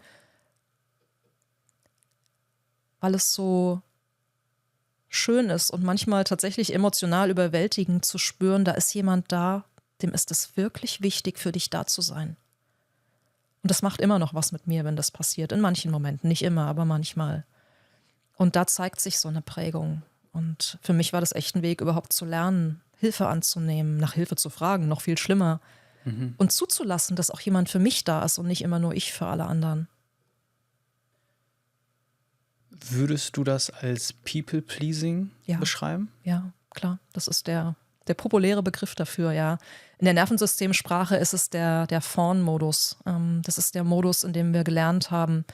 weil es so schön ist und manchmal tatsächlich emotional überwältigend zu spüren, da ist jemand da, dem ist es wirklich wichtig, für dich da zu sein. Und das macht immer noch was mit mir, wenn das passiert. In manchen Momenten, nicht immer, aber manchmal. Und da zeigt sich so eine Prägung. Und für mich war das echt ein Weg, überhaupt zu lernen, Hilfe anzunehmen, nach Hilfe zu fragen, noch viel schlimmer. Und zuzulassen, dass auch jemand für mich da ist und nicht immer nur ich für alle anderen. Würdest du das als People-Pleasing beschreiben? Ja, klar. Das ist der populäre Begriff dafür, ja. In der Nervensystemsprache ist es der Fawn-Modus. Das ist der Modus, in dem wir gelernt haben,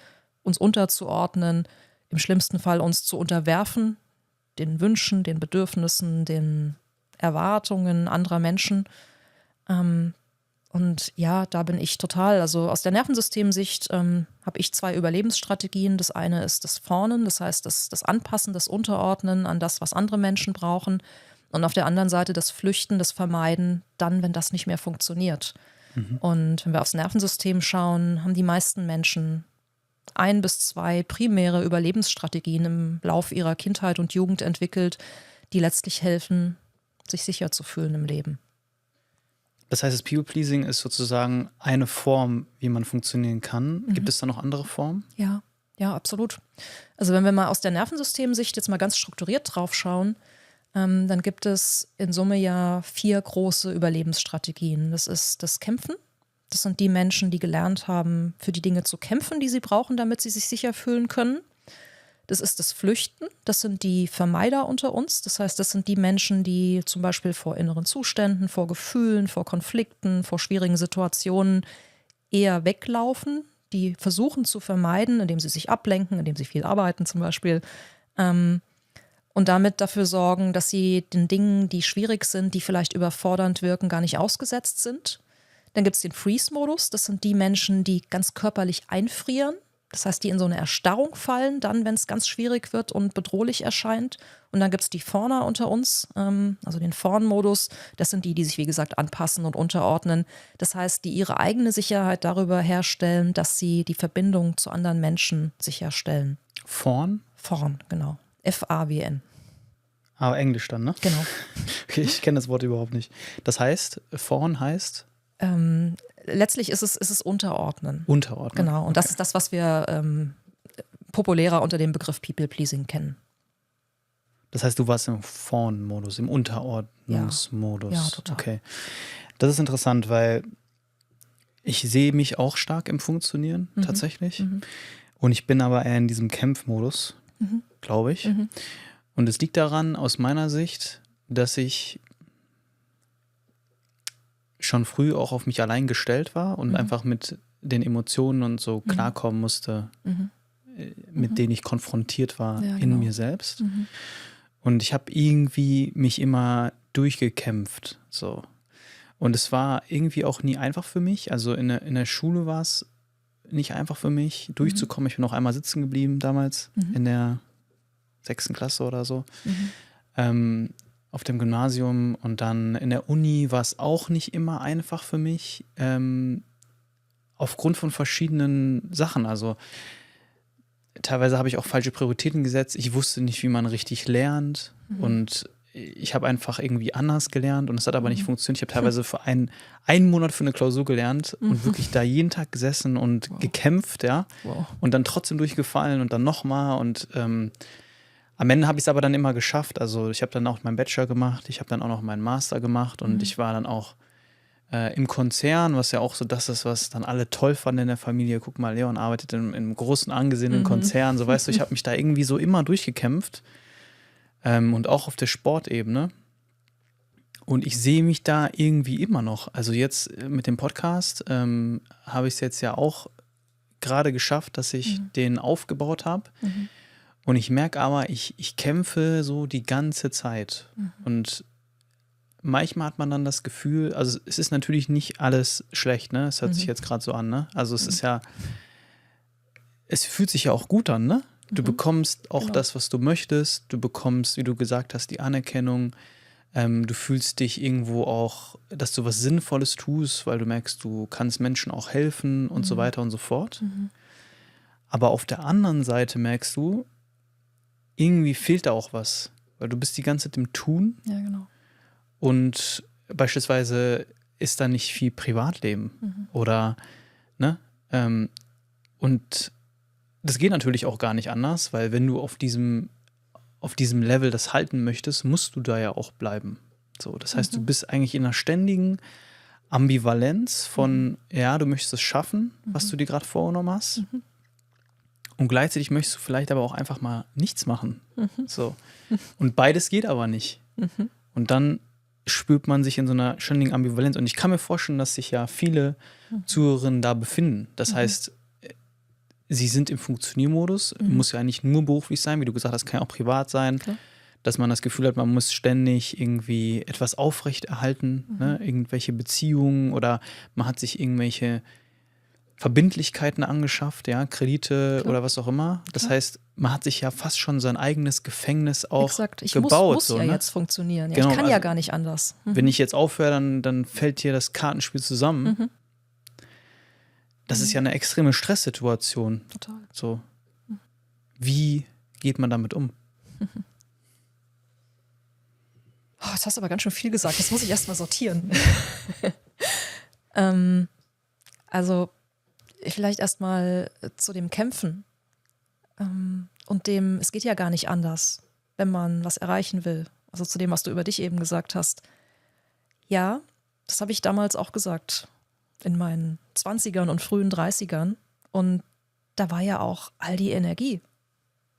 uns unterzuordnen, im schlimmsten Fall uns zu unterwerfen, den Wünschen, den Bedürfnissen, den Erwartungen anderer Menschen. Und ja, da bin ich total, also aus der Nervensystemsicht habe ich 2 Überlebensstrategien. Das eine ist das Fawnen, das heißt das Anpassen, das Unterordnen an das, was andere Menschen brauchen. Und auf der anderen Seite das Flüchten, das Vermeiden, dann, wenn das nicht mehr funktioniert. Und wenn wir aufs Nervensystem schauen, haben die meisten Menschen 1 bis 2 primäre Überlebensstrategien im Lauf ihrer Kindheit und Jugend entwickelt, die letztlich helfen, sich sicher zu fühlen im Leben. Das heißt, das People-Pleasing ist sozusagen eine Form, wie man funktionieren kann. Gibt es da noch andere Formen? Ja, absolut. Also wenn wir mal aus der Nervensystemsicht jetzt mal ganz strukturiert drauf schauen, dann gibt es in Summe ja 4 große Überlebensstrategien. Das ist das Kämpfen. Das sind die Menschen, die gelernt haben, für die Dinge zu kämpfen, die sie brauchen, damit sie sich sicher fühlen können. Das ist das Flüchten. Das sind die Vermeider unter uns. Das heißt, das sind die Menschen, die zum Beispiel vor inneren Zuständen, vor Gefühlen, vor Konflikten, vor schwierigen Situationen eher weglaufen, die versuchen zu vermeiden, indem sie sich ablenken, indem sie viel arbeiten zum Beispiel. Und damit dafür sorgen, dass sie den Dingen, die schwierig sind, die vielleicht überfordernd wirken, gar nicht ausgesetzt sind. Dann gibt es den Freeze-Modus. Das sind die Menschen, die ganz körperlich einfrieren. Das heißt, die in so eine Erstarrung fallen, dann, wenn es ganz schwierig wird und bedrohlich erscheint. Und dann gibt es die Fawner unter uns, also den Fawn-Modus. Das sind die, die sich, wie gesagt, anpassen und unterordnen. Das heißt, die ihre eigene Sicherheit darüber herstellen, dass sie die Verbindung zu anderen Menschen sicherstellen. Fawn? Fawn, genau. F-A-W-N. Aber Englisch dann, ne? Genau. Okay, ich kenne das Wort überhaupt nicht. Das heißt, Fawn heißt? Letztlich ist es Unterordnen. Unterordnen. Genau. Und das ist das, was wir populärer unter dem Begriff People-Pleasing kennen. Das heißt, du warst im Fawn-Modus, im Unterordnungsmodus. Ja, total. Okay. Das ist interessant, weil ich sehe mich auch stark im Funktionieren, tatsächlich. Und ich bin aber eher in diesem Kämpfmodus, glaube ich. Und es liegt daran, aus meiner Sicht, dass ich schon früh auch auf mich allein gestellt war und einfach mit den Emotionen und so klarkommen musste, mit denen ich konfrontiert war in mir selbst. Und ich habe irgendwie mich immer durchgekämpft. So. Und es war irgendwie auch nie einfach für mich. Also in der Schule war es nicht einfach für mich, durchzukommen. Ich bin auch einmal sitzen geblieben damals in der 6. Klasse oder so. Auf dem Gymnasium und dann in der Uni war es auch nicht immer einfach für mich, aufgrund von verschiedenen Sachen. Also teilweise habe ich auch falsche Prioritäten gesetzt. Ich wusste nicht, wie man richtig lernt und ich habe einfach irgendwie anders gelernt und es hat aber nicht funktioniert. Ich habe teilweise für einen Monat für eine Klausur gelernt und wirklich da jeden Tag gesessen und gekämpft, ja. Und dann trotzdem durchgefallen und dann nochmal und am Ende habe ich es aber dann immer geschafft. Also ich habe dann auch meinen Bachelor gemacht, ich habe dann auch noch meinen Master gemacht und ich war dann auch im Konzern, was ja auch so das ist, was dann alle toll fanden in der Familie. Guck mal, Leon arbeitet in einem großen, angesehenen Konzern. So weißt du, ich habe mich da irgendwie so immer durchgekämpft und auch auf der Sportebene. Und ich sehe mich da irgendwie immer noch. Also jetzt mit dem Podcast habe ich es jetzt ja auch gerade geschafft, dass ich den aufgebaut habe. Und ich merke aber, ich kämpfe so die ganze Zeit. Und manchmal hat man dann das Gefühl, also es ist natürlich nicht alles schlecht, ne? Es hört sich jetzt gerade so an, ne? Also es ist ja, es fühlt sich ja auch gut an, ne? Du bekommst auch das, was du möchtest. Du bekommst, wie du gesagt hast, die Anerkennung. Du fühlst dich irgendwo auch, dass du was Sinnvolles tust, weil du merkst, du kannst Menschen auch helfen und so weiter und so fort. Aber auf der anderen Seite merkst du, irgendwie fehlt da auch was. Weil du bist die ganze Zeit im Tun Ja, genau. und beispielsweise ist da nicht viel Privatleben oder, ne? Und das geht natürlich auch gar nicht anders, weil wenn du auf diesem Level das halten möchtest, musst du da ja auch bleiben. So, das heißt, du bist eigentlich in einer ständigen Ambivalenz von, ja, du möchtest es schaffen, was du dir gerade vorgenommen hast. Und gleichzeitig möchtest du vielleicht aber auch einfach mal nichts machen. So. Und beides geht aber nicht. Und dann spürt man sich in so einer ständigen Ambivalenz. Und ich kann mir vorstellen, dass sich ja viele Zuhörerinnen da befinden. Das heißt, sie sind im Funktioniermodus, muss ja nicht nur beruflich sein, wie du gesagt hast, kann ja auch privat sein, Klar. dass man das Gefühl hat, man muss ständig irgendwie etwas aufrechterhalten, ne? Irgendwelche Beziehungen oder man hat sich irgendwelche Verbindlichkeiten angeschafft, ja, Kredite oder was auch immer. Das heißt, man hat sich ja fast schon sein eigenes Gefängnis auch Exakt, ich gebaut. muss so, ja ne? jetzt funktionieren. Ja, Genau, ich kann ja also gar nicht anders. Wenn ich jetzt aufhöre, dann fällt hier das Kartenspiel zusammen. Das ist ja eine extreme Stresssituation. Total. So. Wie geht man damit um? Oh, jetzt hast du aber ganz schön viel gesagt. Das muss ich erst mal sortieren. Also vielleicht erst mal zu dem Kämpfen und dem, es geht ja gar nicht anders, wenn man was erreichen will. Also zu dem, was du über dich eben gesagt hast. Ja, das habe ich damals auch gesagt, in meinen 20ern und frühen 30ern. Und da war ja auch all die Energie.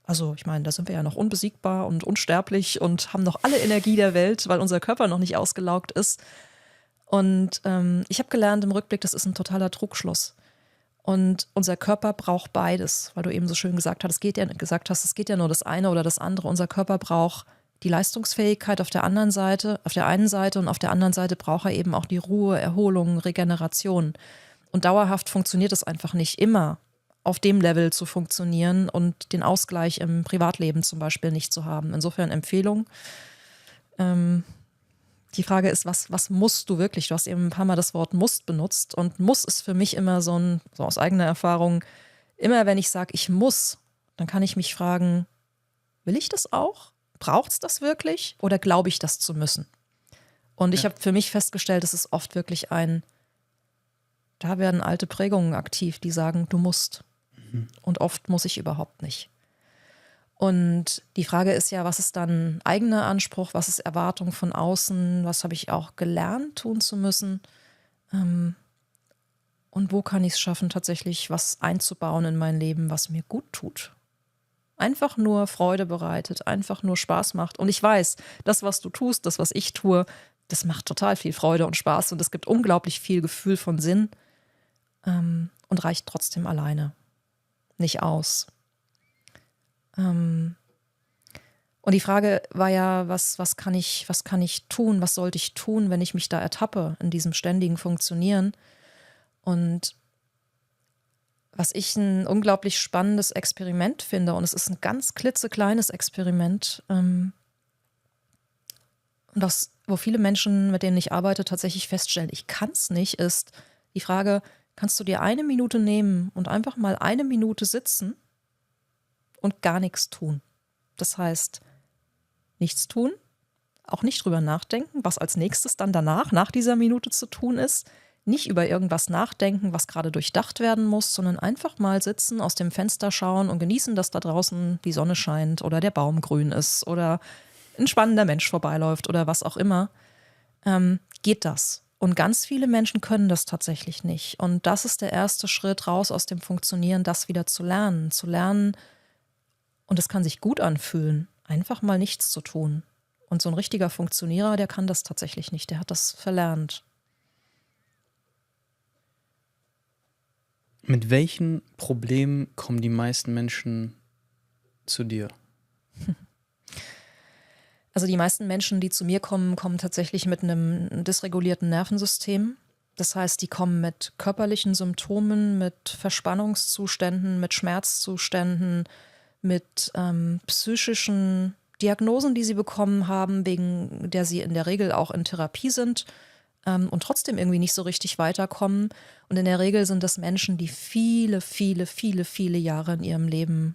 Also ich meine, da sind wir ja noch unbesiegbar und unsterblich und haben noch alle Energie der Welt, weil unser Körper noch nicht ausgelaugt ist. Und ich habe gelernt im Rückblick, das ist ein totaler Trugschluss. Und unser Körper braucht beides, weil du eben so schön gesagt hast, es geht ja nur das eine oder das andere. Unser Körper braucht die Leistungsfähigkeit auf der einen Seite und auf der anderen Seite braucht er eben auch die Ruhe, Erholung, Regeneration. Und dauerhaft funktioniert es einfach nicht immer, auf dem Level zu funktionieren und den Ausgleich im Privatleben zum Beispiel nicht zu haben. Insofern Empfehlung. Die Frage ist, was musst du wirklich? Du hast eben ein paar Mal das Wort musst benutzt und muss ist für mich immer so aus eigener Erfahrung, immer wenn ich sage, ich muss, dann kann ich mich fragen, will ich das auch? Braucht es das wirklich oder glaube ich das zu müssen? Und ich habe für mich festgestellt, es ist oft wirklich da werden alte Prägungen aktiv, die sagen, du musst. Und oft muss ich überhaupt nicht. Und die Frage ist ja, was ist dann eigener Anspruch, was ist Erwartung von außen, was habe ich auch gelernt tun zu müssen und wo kann ich es schaffen, tatsächlich was einzubauen in mein Leben, was mir gut tut. Einfach nur Freude bereitet, einfach nur Spaß macht. Und ich weiß, das, was du tust, das, was ich tue, das macht total viel Freude und Spaß und es gibt unglaublich viel Gefühl von Sinn und reicht trotzdem alleine nicht aus. Und die Frage war ja, was kann ich tun, was sollte ich tun, wenn ich mich da ertappe in diesem ständigen Funktionieren? Und was ich ein unglaublich spannendes Experiment finde, und es ist ein ganz klitzekleines Experiment, und wo viele Menschen, mit denen ich arbeite, tatsächlich feststellen, ich kann es nicht, ist die Frage, kannst du dir 1 Minute nehmen und einfach mal 1 Minute sitzen und gar nichts tun. Das heißt, nichts tun, auch nicht drüber nachdenken, was als nächstes dann nach dieser Minute zu tun ist, nicht über irgendwas nachdenken, was gerade durchdacht werden muss, sondern einfach mal sitzen, aus dem Fenster schauen und genießen, dass da draußen die Sonne scheint oder der Baum grün ist oder ein spannender Mensch vorbeiläuft oder was auch immer, geht das. Und ganz viele Menschen können das tatsächlich nicht. Und das ist der erste Schritt raus aus dem Funktionieren, das wieder zu lernen. Und es kann sich gut anfühlen, einfach mal nichts zu tun. Und so ein richtiger Funktionierer, der kann das tatsächlich nicht, der hat das verlernt. Mit welchen Problemen kommen die meisten Menschen zu dir? Also die meisten Menschen, die zu mir kommen, kommen tatsächlich mit einem dysregulierten Nervensystem. Das heißt, die kommen mit körperlichen Symptomen, mit Verspannungszuständen, mit Schmerzzuständen, mit psychischen Diagnosen, die sie bekommen haben, wegen der sie in der Regel auch in Therapie sind und trotzdem irgendwie nicht so richtig weiterkommen. Und in der Regel sind das Menschen, die viele, viele, viele, viele Jahre in ihrem Leben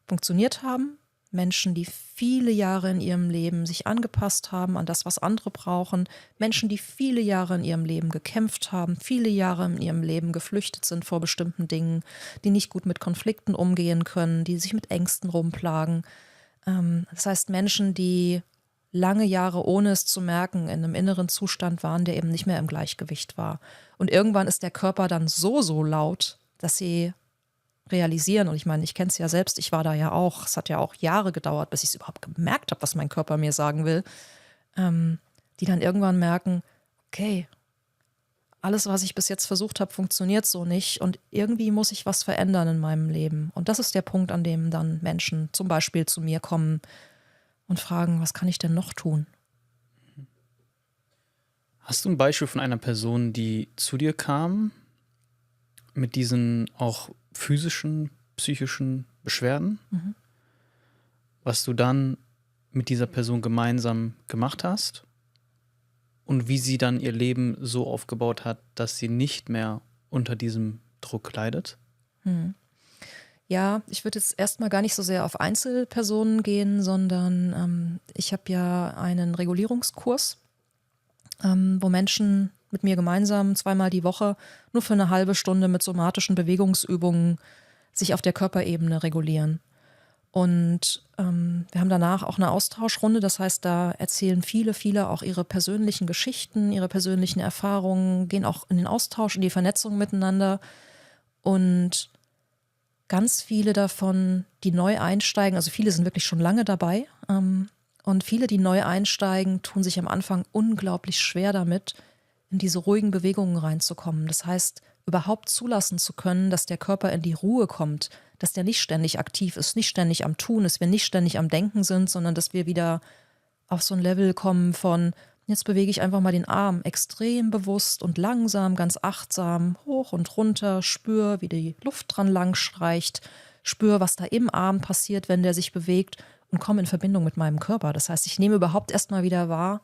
funktioniert haben, Menschen, die viele Jahre in ihrem Leben sich angepasst haben an das, was andere brauchen, Menschen, die viele Jahre in ihrem Leben gekämpft haben, viele Jahre in ihrem Leben geflüchtet sind vor bestimmten Dingen, die nicht gut mit Konflikten umgehen können, die sich mit Ängsten rumplagen. Das heißt, Menschen, die lange Jahre, ohne es zu merken, in einem inneren Zustand waren, der eben nicht mehr im Gleichgewicht war. Und irgendwann ist der Körper dann so laut, dass sie realisieren, und ich meine, ich kenne es ja selbst, ich war da ja auch, es hat ja auch Jahre gedauert, bis ich es überhaupt gemerkt habe, was mein Körper mir sagen will, die dann irgendwann merken, okay, alles, was ich bis jetzt versucht habe, funktioniert so nicht und irgendwie muss ich was verändern in meinem Leben. Und das ist der Punkt, an dem dann Menschen zum Beispiel zu mir kommen und fragen, was kann ich denn noch tun? Hast du ein Beispiel von einer Person, die zu dir kam mit diesen auch physischen, psychischen Beschwerden, was du dann mit dieser Person gemeinsam gemacht hast und wie sie dann ihr Leben so aufgebaut hat, dass sie nicht mehr unter diesem Druck leidet? Ja, ich würde jetzt erstmal gar nicht so sehr auf Einzelpersonen gehen, sondern ich habe ja einen Regulierungskurs, wo Menschen mit mir gemeinsam 2-mal die Woche nur für eine halbe Stunde mit somatischen Bewegungsübungen sich auf der Körperebene regulieren. Und wir haben danach auch eine Austauschrunde, das heißt, da erzählen viele auch ihre persönlichen Geschichten, ihre persönlichen Erfahrungen, gehen auch in den Austausch, in die Vernetzung miteinander. Und ganz viele davon, die neu einsteigen, also viele sind wirklich schon lange dabei, und viele, die neu einsteigen, tun sich am Anfang unglaublich schwer damit, in diese ruhigen Bewegungen reinzukommen. Das heißt, überhaupt zulassen zu können, dass der Körper in die Ruhe kommt, dass der nicht ständig aktiv ist, nicht ständig am Tun ist, wir nicht ständig am Denken sind, sondern dass wir wieder auf so ein Level kommen von, jetzt bewege ich einfach mal den Arm extrem bewusst und langsam, ganz achtsam, hoch und runter, spür, wie die Luft dran lang streicht, spür, was da im Arm passiert, wenn der sich bewegt und komme in Verbindung mit meinem Körper. Das heißt, ich nehme überhaupt erstmal wieder wahr,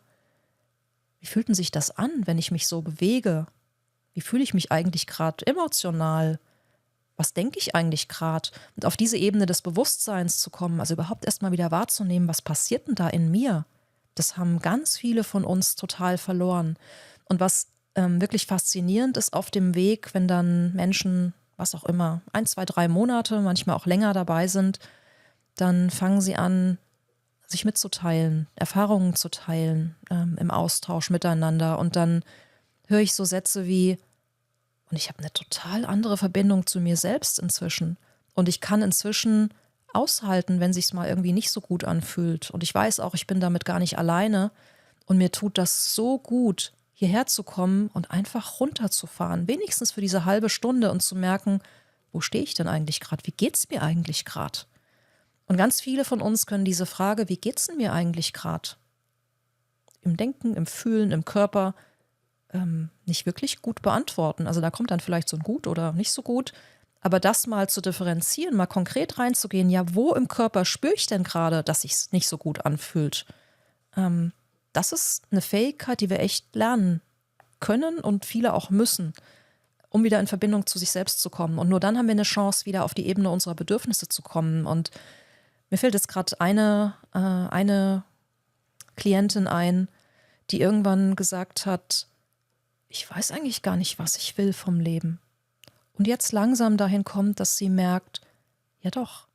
wie fühlt denn sich das an, wenn ich mich so bewege? Wie fühle ich mich eigentlich gerade emotional? Was denke ich eigentlich gerade? Und auf diese Ebene des Bewusstseins zu kommen, also überhaupt erstmal wieder wahrzunehmen, was passiert denn da in mir? Das haben ganz viele von uns total verloren. Und was wirklich faszinierend ist auf dem Weg, wenn dann Menschen, was auch immer, 1, 2, 3 Monate, manchmal auch länger dabei sind, dann fangen sie an, sich mitzuteilen, Erfahrungen zu teilen, im Austausch miteinander. Und dann höre ich so Sätze wie, und ich habe eine total andere Verbindung zu mir selbst inzwischen. Und ich kann inzwischen aushalten, wenn sich's mal irgendwie nicht so gut anfühlt. Und ich weiß auch, ich bin damit gar nicht alleine. Und mir tut das so gut, hierher zu kommen und einfach runterzufahren. Wenigstens für diese halbe Stunde und zu merken, wo stehe ich denn eigentlich gerade? Wie geht's mir eigentlich gerade? Und ganz viele von uns können diese Frage, wie geht's denn mir eigentlich gerade? Im Denken, im Fühlen, im Körper nicht wirklich gut beantworten. Also da kommt dann vielleicht so ein gut oder nicht so gut. Aber das mal zu differenzieren, mal konkret reinzugehen, ja, wo im Körper spüre ich denn gerade, dass sich's nicht so gut anfühlt? Das ist eine Fähigkeit, die wir echt lernen können und viele auch müssen, um wieder in Verbindung zu sich selbst zu kommen. Und nur dann haben wir eine Chance, wieder auf die Ebene unserer Bedürfnisse zu kommen. Und mir fällt jetzt gerade eine Klientin ein, die irgendwann gesagt hat, ich weiß eigentlich gar nicht, was ich will vom Leben. Und jetzt langsam dahin kommt, dass sie merkt, ja doch,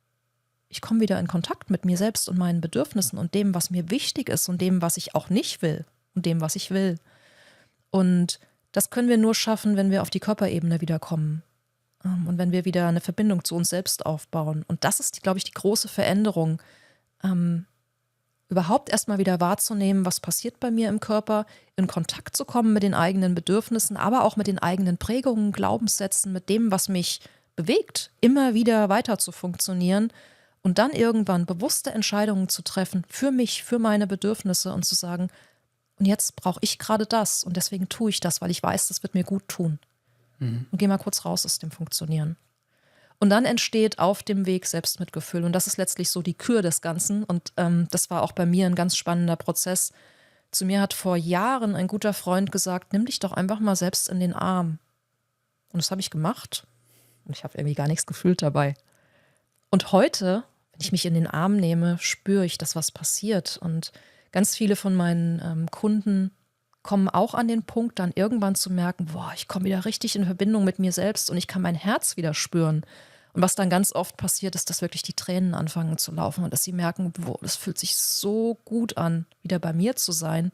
ich komme wieder in Kontakt mit mir selbst und meinen Bedürfnissen und dem, was mir wichtig ist und dem, was ich auch nicht will und dem, was ich will. Und das können wir nur schaffen, wenn wir auf die Körperebene wiederkommen und wenn wir wieder eine Verbindung zu uns selbst aufbauen. Und das ist, glaube ich, die große Veränderung, überhaupt erstmal wieder wahrzunehmen, was passiert bei mir im Körper, in Kontakt zu kommen mit den eigenen Bedürfnissen, aber auch mit den eigenen Prägungen, Glaubenssätzen, mit dem, was mich bewegt, immer wieder weiter zu funktionieren und dann irgendwann bewusste Entscheidungen zu treffen für mich, für meine Bedürfnisse und zu sagen, und jetzt brauche ich gerade das und deswegen tue ich das, weil ich weiß, das wird mir gut tun. Und gehe mal kurz raus aus dem Funktionieren. Und dann entsteht auf dem Weg Selbstmitgefühl. Und das ist letztlich so die Kür des Ganzen. Und das war auch bei mir ein ganz spannender Prozess. Zu mir hat vor Jahren ein guter Freund gesagt, nimm dich doch einfach mal selbst in den Arm. Und das habe ich gemacht. Und ich habe irgendwie gar nichts gefühlt dabei. Und heute, Wenn ich mich in den Arm nehme, spüre ich, dass was passiert. Und ganz viele von meinen Kunden kommen auch an den Punkt, dann irgendwann zu merken, boah, ich komme wieder richtig in Verbindung mit mir selbst und ich kann mein Herz wieder spüren. Und was dann ganz oft passiert, ist, dass wirklich die Tränen anfangen zu laufen und dass sie merken, boah, das fühlt sich so gut an, wieder bei mir zu sein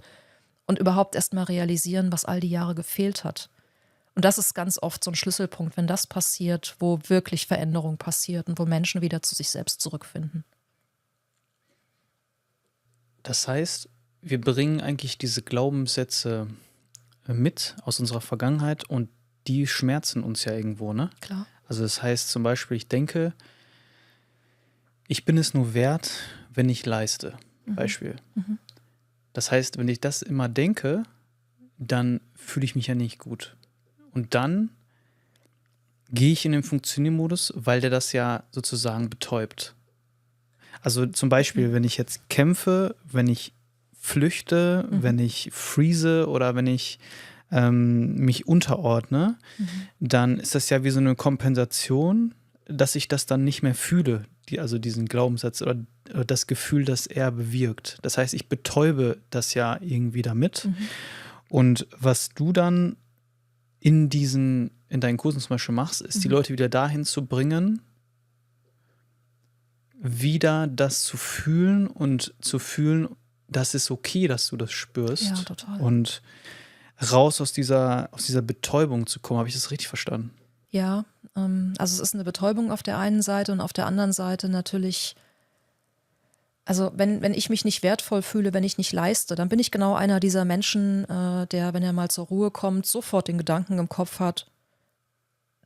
und überhaupt erst mal realisieren, was all die Jahre gefehlt hat. Und das ist ganz oft so ein Schlüsselpunkt, wenn das passiert, wo wirklich Veränderung passiert und wo Menschen wieder zu sich selbst zurückfinden. Das heißt, wir bringen eigentlich diese Glaubenssätze mit aus unserer Vergangenheit und die schmerzen uns ja irgendwo, ne? Klar. Also das heißt zum Beispiel, ich denke, ich bin es nur wert, wenn ich leiste. Beispiel. Das heißt, wenn ich das immer denke, dann fühle ich mich ja nicht gut. Und dann gehe ich in den Funktioniermodus, weil der das ja sozusagen betäubt. Also zum Beispiel, wenn ich jetzt kämpfe, wenn ich flüchte, wenn ich freeze oder wenn ich mich unterordne, dann ist das ja wie so eine Kompensation, dass ich das dann nicht mehr fühle, also diesen Glaubenssatz oder das Gefühl, das er bewirkt. Das heißt, ich betäube das ja irgendwie damit. Und was du dann in deinen Kursen zum Beispiel machst, ist die Leute wieder dahin zu bringen, wieder das zu fühlen und zu fühlen, das ist okay, dass du das spürst. Ja, total. Und raus aus dieser Betäubung zu kommen. Habe ich das richtig verstanden? Ja, also es ist eine Betäubung auf der einen Seite und auf der anderen Seite natürlich, also wenn ich mich nicht wertvoll fühle, wenn ich nicht leiste, dann bin ich genau einer dieser Menschen, der, wenn er mal zur Ruhe kommt, sofort den Gedanken im Kopf hat,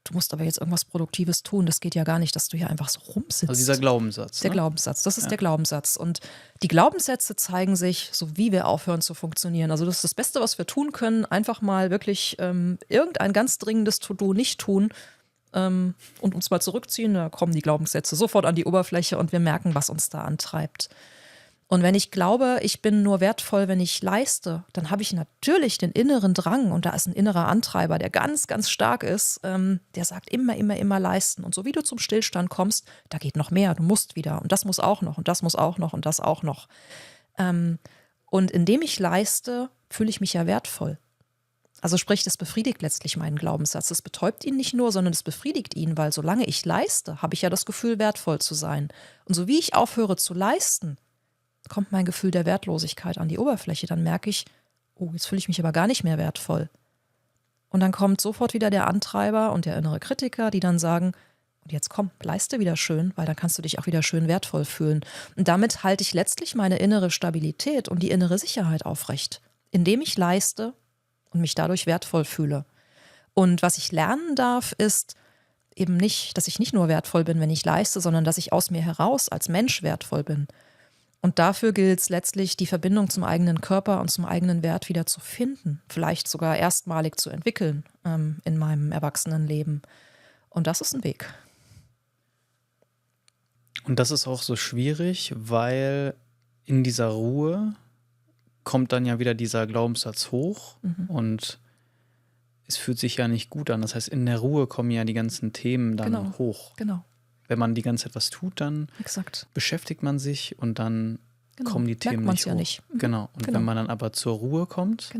du musst aber jetzt irgendwas Produktives tun, das geht ja gar nicht, dass du hier einfach so rumsitzt. Also dieser Glaubenssatz. Der Glaubenssatz, das ist der Glaubenssatz. Und die Glaubenssätze zeigen sich, so wie wir aufhören zu funktionieren. Also das ist das Beste, was wir tun können, einfach mal wirklich irgendein ganz dringendes To-Do nicht tun und uns mal zurückziehen. Da kommen die Glaubenssätze sofort an die Oberfläche und wir merken, was uns da antreibt. Und wenn ich glaube, ich bin nur wertvoll, wenn ich leiste, dann habe ich natürlich den inneren Drang und da ist ein innerer Antreiber, der ganz, ganz stark ist, der sagt immer leisten. Und so wie du zum Stillstand kommst, da geht noch mehr, du musst wieder und das muss auch noch und das muss auch noch und das auch noch. Und indem ich leiste, fühle ich mich ja wertvoll. Also sprich, das befriedigt letztlich meinen Glaubenssatz. Es betäubt ihn nicht nur, sondern es befriedigt ihn, weil solange ich leiste, habe ich ja das Gefühl, wertvoll zu sein. Und so wie ich aufhöre zu leisten, kommt mein Gefühl der Wertlosigkeit an die Oberfläche. Dann merke ich, oh, jetzt fühle ich mich aber gar nicht mehr wertvoll. Und dann kommt sofort wieder der Antreiber und der innere Kritiker, die dann sagen, und jetzt komm, leiste wieder schön, weil dann kannst du dich auch wieder schön wertvoll fühlen. Und damit halte ich letztlich meine innere Stabilität und die innere Sicherheit aufrecht, indem ich leiste und mich dadurch wertvoll fühle. Und was ich lernen darf, ist eben nicht, dass ich nicht nur wertvoll bin, wenn ich leiste, sondern dass ich aus mir heraus als Mensch wertvoll bin. Und dafür gilt es letztlich, die Verbindung zum eigenen Körper und zum eigenen Wert wieder zu finden, vielleicht sogar erstmalig zu entwickeln in meinem Erwachsenenleben. Und das ist ein Weg. Und das ist auch so schwierig, weil in dieser Ruhe kommt dann ja wieder dieser Glaubenssatz hoch und es fühlt sich ja nicht gut an. Das heißt, in der Ruhe kommen ja die ganzen Themen dann hoch. Genau. Wenn man die ganze Zeit was tut, dann beschäftigt man sich und dann kommen die Themen nicht hoch. Ja nicht. Genau. Und wenn man dann aber zur Ruhe kommt,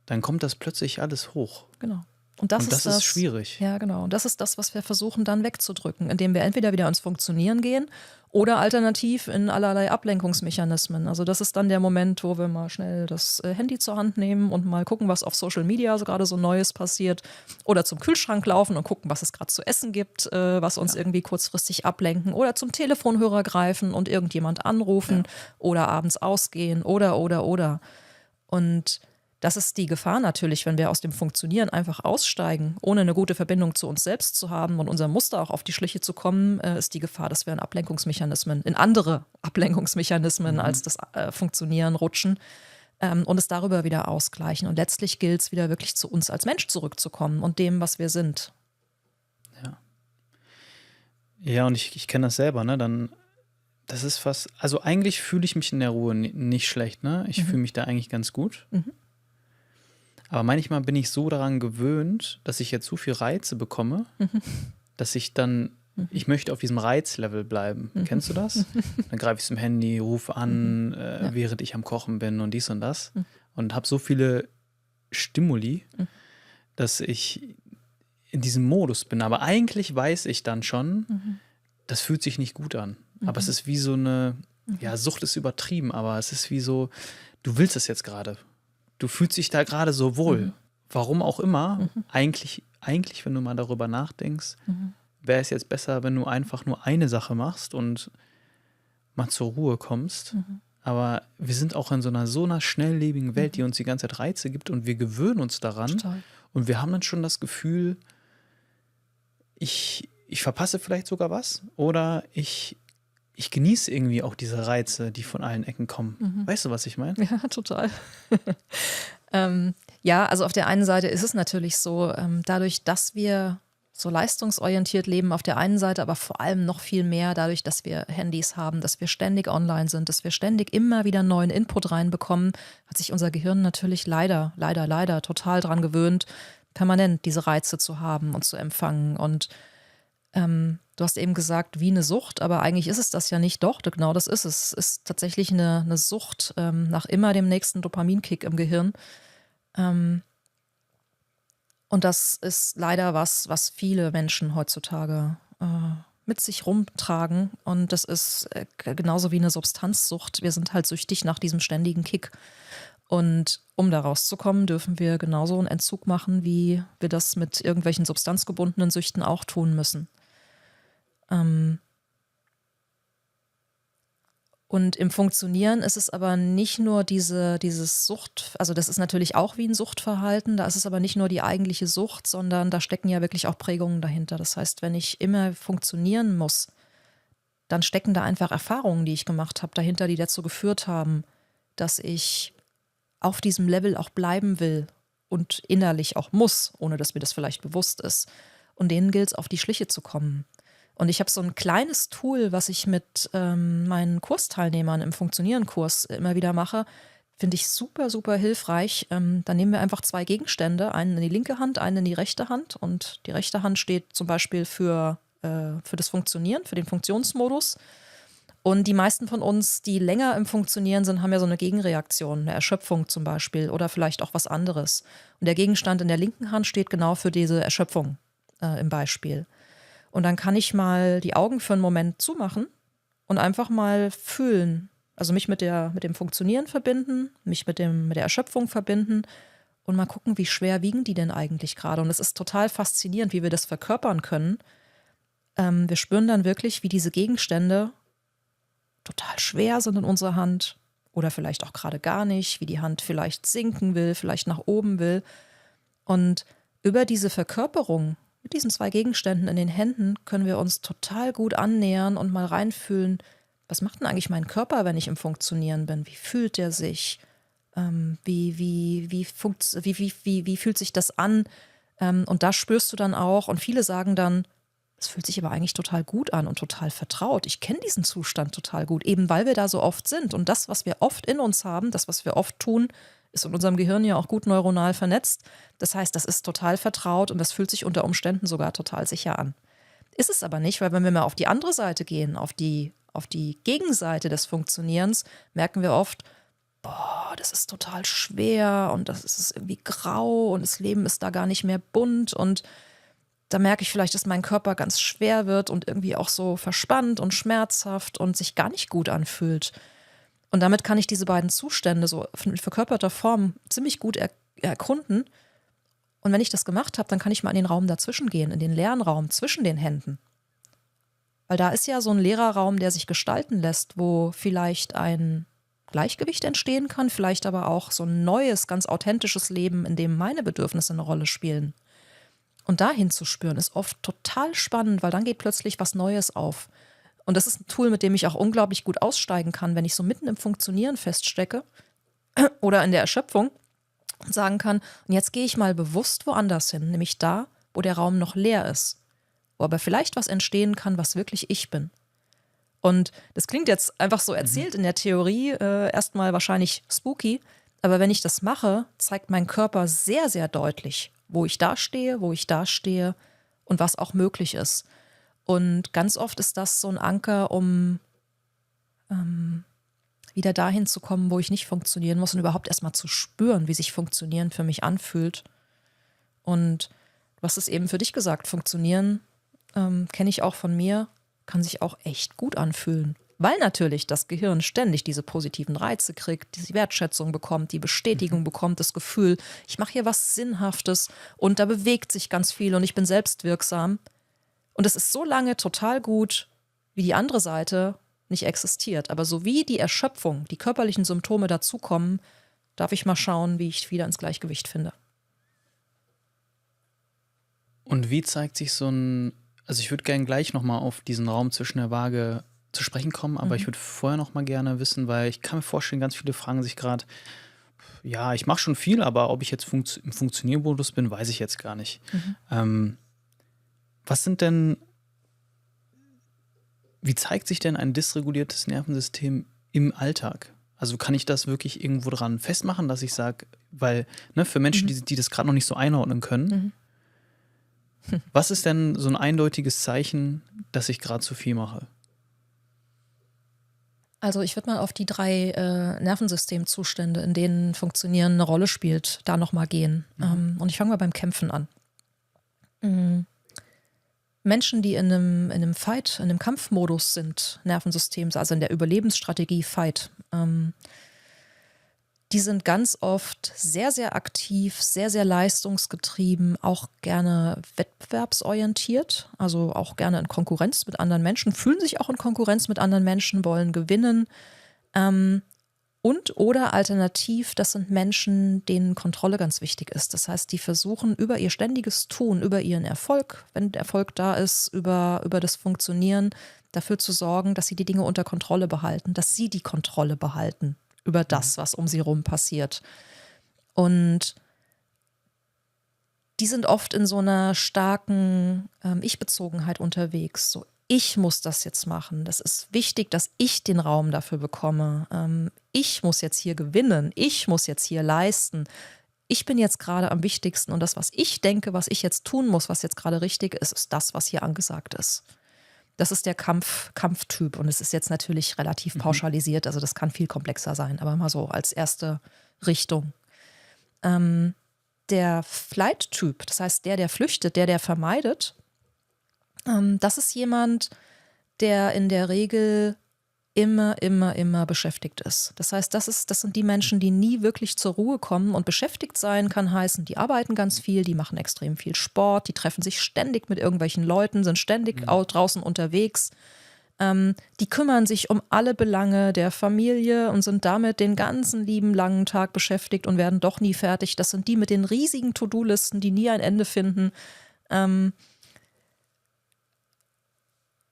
dann kommt das plötzlich alles hoch. Genau. Und das ist schwierig. Ja, genau. Und das ist das, was wir versuchen dann wegzudrücken, indem wir entweder wieder ins Funktionieren gehen oder alternativ in allerlei Ablenkungsmechanismen. Also das ist dann der Moment, wo wir mal schnell das Handy zur Hand nehmen und mal gucken, was auf Social Media so gerade so Neues passiert. Oder zum Kühlschrank laufen und gucken, was es gerade zu essen gibt, was uns irgendwie kurzfristig ablenken. Oder zum Telefonhörer greifen und irgendjemand anrufen oder abends ausgehen oder. Und das ist die Gefahr natürlich, wenn wir aus dem Funktionieren einfach aussteigen, ohne eine gute Verbindung zu uns selbst zu haben und unserem Muster auch auf die Schliche zu kommen, ist die Gefahr, dass wir in andere Ablenkungsmechanismen als das Funktionieren rutschen und es darüber wieder ausgleichen. Und letztlich gilt es wieder wirklich zu uns als Mensch zurückzukommen und dem, was wir sind. Ja, und ich kenne das selber, ne? Das ist fast, also eigentlich fühle ich mich in der Ruhe nicht schlecht, ne? Ich fühle mich da eigentlich ganz gut. Aber manchmal bin ich so daran gewöhnt, dass ich jetzt so viel Reize bekomme, dass ich dann ich möchte auf diesem Reizlevel bleiben. Kennst du das? Dann greife ich zum Handy, rufe an, während ich am Kochen bin und dies und das. Und habe so viele Stimuli, dass ich in diesem Modus bin. Aber eigentlich weiß ich dann schon, das fühlt sich nicht gut an. Aber es ist wie so eine, Sucht ist übertrieben, aber es ist wie so, du willst es jetzt gerade. Du fühlst dich da gerade so wohl. Warum auch immer. Eigentlich, wenn du mal darüber nachdenkst, wäre es jetzt besser, wenn du einfach nur eine Sache machst und mal zur Ruhe kommst. Aber wir sind auch in so einer schnelllebigen Welt, die uns die ganze Zeit Reize gibt und wir gewöhnen uns daran. Total. Und wir haben dann schon das Gefühl, ich verpasse vielleicht sogar was oder ich genieße irgendwie auch diese Reize, die von allen Ecken kommen. Weißt du, was ich meine? Ja, total. Ja, also auf der einen Seite ist es natürlich so, dadurch, dass wir so leistungsorientiert leben auf der einen Seite, aber vor allem noch viel mehr dadurch, dass wir Handys haben, dass wir ständig online sind, dass wir ständig immer wieder neuen Input reinbekommen, hat sich unser Gehirn natürlich leider total dran gewöhnt, permanent diese Reize zu haben und zu empfangen. Und du hast eben gesagt, wie eine Sucht, aber eigentlich ist es das ja nicht. Doch, genau das ist es. Es ist tatsächlich eine Sucht nach immer dem nächsten Dopaminkick im Gehirn. Und das ist leider was viele Menschen heutzutage mit sich rumtragen. Und das ist genauso wie eine Substanzsucht. Wir sind halt süchtig nach diesem ständigen Kick. Und um da rauszukommen, dürfen wir genauso einen Entzug machen, wie wir das mit irgendwelchen substanzgebundenen Süchten auch tun müssen. Und im Funktionieren ist es aber nicht nur dieses Sucht, also das ist natürlich auch wie ein Suchtverhalten, da ist es aber nicht nur die eigentliche Sucht, sondern da stecken ja wirklich auch Prägungen dahinter. Das heißt, wenn ich immer funktionieren muss, dann stecken da einfach Erfahrungen, die ich gemacht habe, dahinter, die dazu geführt haben, dass ich auf diesem Level auch bleiben will und innerlich auch muss, ohne dass mir das vielleicht bewusst ist. Und denen gilt es, auf die Schliche zu kommen. Und ich habe so ein kleines Tool, was ich mit meinen Kursteilnehmern im Funktionieren-Kurs immer wieder mache, finde ich super, super hilfreich. Da nehmen wir einfach 2 Gegenstände, einen in die linke Hand, einen in die rechte Hand. Und die rechte Hand steht zum Beispiel für das Funktionieren, für den Funktionsmodus. Und die meisten von uns, die länger im Funktionieren sind, haben ja so eine Gegenreaktion, eine Erschöpfung zum Beispiel oder vielleicht auch was anderes. Und der Gegenstand in der linken Hand steht genau für diese Erschöpfung im Beispiel. Und dann kann ich mal die Augen für einen Moment zumachen und einfach mal fühlen. Also mich mit dem Funktionieren verbinden, mich mit der Erschöpfung verbinden und mal gucken, wie schwer wiegen die denn eigentlich gerade. Und es ist total faszinierend, wie wir das verkörpern können. Wir spüren dann wirklich, wie diese Gegenstände total schwer sind in unserer Hand oder vielleicht auch gerade gar nicht, wie die Hand vielleicht sinken will, vielleicht nach oben will. Und über diese Verkörperung mit diesen 2 Gegenständen in den Händen können wir uns total gut annähern und mal reinfühlen, was macht denn eigentlich mein Körper, wenn ich im Funktionieren bin? Wie fühlt der sich? Wie fühlt sich das an? Und da spürst du dann auch, und viele sagen dann, es fühlt sich aber eigentlich total gut an und total vertraut. Ich kenne diesen Zustand total gut, eben weil wir da so oft sind. Und das, was wir oft in uns haben, das, was wir oft tun, ist in unserem Gehirn ja auch gut neuronal vernetzt. Das heißt, das ist total vertraut und das fühlt sich unter Umständen sogar total sicher an. Ist es aber nicht, weil wenn wir mal auf die andere Seite gehen, auf die Gegenseite des Funktionierens, merken wir oft, boah, das ist total schwer und das ist irgendwie grau und das Leben ist da gar nicht mehr bunt und da merke ich vielleicht, dass mein Körper ganz schwer wird und irgendwie auch so verspannt und schmerzhaft und sich gar nicht gut anfühlt. Und damit kann ich diese beiden Zustände so in verkörperter Form ziemlich gut erkunden. Und wenn ich das gemacht habe, dann kann ich mal in den Raum dazwischen gehen, in den leeren Raum zwischen den Händen. Weil da ist ja so ein leerer Raum, der sich gestalten lässt, wo vielleicht ein Gleichgewicht entstehen kann, vielleicht aber auch so ein neues, ganz authentisches Leben, in dem meine Bedürfnisse eine Rolle spielen. Und dahin zu spüren, ist oft total spannend, weil dann geht plötzlich was Neues auf. Und das ist ein Tool, mit dem ich auch unglaublich gut aussteigen kann, wenn ich so mitten im Funktionieren feststecke oder in der Erschöpfung und sagen kann, und jetzt gehe ich mal bewusst woanders hin, nämlich da, wo der Raum noch leer ist, wo aber vielleicht was entstehen kann, was wirklich ich bin. Und das klingt jetzt einfach so erzählt in der Theorie, erstmal wahrscheinlich spooky, aber wenn ich das mache, zeigt mein Körper sehr, sehr deutlich, wo ich da stehe und was auch möglich ist. Und ganz oft ist das so ein Anker, um wieder dahin zu kommen, wo ich nicht funktionieren muss und überhaupt erstmal zu spüren, wie sich Funktionieren für mich anfühlt. Und du hast es eben für dich gesagt, Funktionieren kenne ich auch von mir, kann sich auch echt gut anfühlen. Weil natürlich das Gehirn ständig diese positiven Reize kriegt, diese Wertschätzung bekommt, die Bestätigung bekommt, das Gefühl, ich mache hier was Sinnhaftes und da bewegt sich ganz viel und ich bin selbstwirksam. Und es ist so lange total gut, wie die andere Seite nicht existiert. Aber so wie die Erschöpfung, die körperlichen Symptome dazukommen, darf ich mal schauen, wie ich wieder ins Gleichgewicht finde. Und wie zeigt sich so ein, also ich würde gerne gleich nochmal auf diesen Raum zwischen der Waage zu sprechen kommen, aber ich würde vorher nochmal gerne wissen, weil ich kann mir vorstellen, ganz viele fragen sich gerade, ja, ich mache schon viel, aber ob ich jetzt im Funktioniermodus bin, weiß ich jetzt gar nicht. Was sind denn, wie zeigt sich denn ein dysreguliertes Nervensystem im Alltag? Also kann ich das wirklich irgendwo dran festmachen, dass ich sage, weil für Menschen, die das gerade noch nicht so einordnen können, was ist denn so ein eindeutiges Zeichen, dass ich gerade zu viel mache? Also ich würde mal auf die 3 Nervensystemzustände, in denen Funktionieren eine Rolle spielt, da nochmal gehen. Und ich fange mal beim Kämpfen an. Menschen, die in einem Fight, in einem Kampfmodus sind, Nervensystems, also in der Überlebensstrategie Fight, die sind ganz oft sehr, sehr aktiv, sehr, sehr leistungsgetrieben, auch gerne wettbewerbsorientiert, also auch gerne in Konkurrenz mit anderen Menschen, fühlen sich auch in Konkurrenz mit anderen Menschen, wollen gewinnen. Und oder alternativ, das sind Menschen, denen Kontrolle ganz wichtig ist. Das heißt, die versuchen über ihr ständiges Tun, über ihren Erfolg, wenn der Erfolg da ist, über das Funktionieren, dafür zu sorgen, dass sie die Dinge unter Kontrolle behalten, dass sie die Kontrolle behalten über das, was um sie rum passiert. Und die sind oft in so einer starken Ich-Bezogenheit unterwegs. So, ich muss das jetzt machen. Das ist wichtig, dass ich den Raum dafür bekomme. Ich muss jetzt hier gewinnen. Ich muss jetzt hier leisten. Ich bin jetzt gerade am wichtigsten und das, was ich denke, was ich jetzt tun muss, was jetzt gerade richtig ist, ist das, was hier angesagt ist. Das ist der Kampftyp und es ist jetzt natürlich relativ pauschalisiert, also das kann viel komplexer sein, aber mal so als erste Richtung. Der Flight-Typ, das heißt der flüchtet, der vermeidet, das ist jemand, der in der Regel immer beschäftigt ist. Das heißt, das sind die Menschen, die nie wirklich zur Ruhe kommen und beschäftigt sein kann heißen, die arbeiten ganz viel, die machen extrem viel Sport, die treffen sich ständig mit irgendwelchen Leuten, sind ständig draußen unterwegs. Die kümmern sich um alle Belange der Familie und sind damit den ganzen lieben langen Tag beschäftigt und werden doch nie fertig. Das sind die mit den riesigen To-Do-Listen, die nie ein Ende finden. Und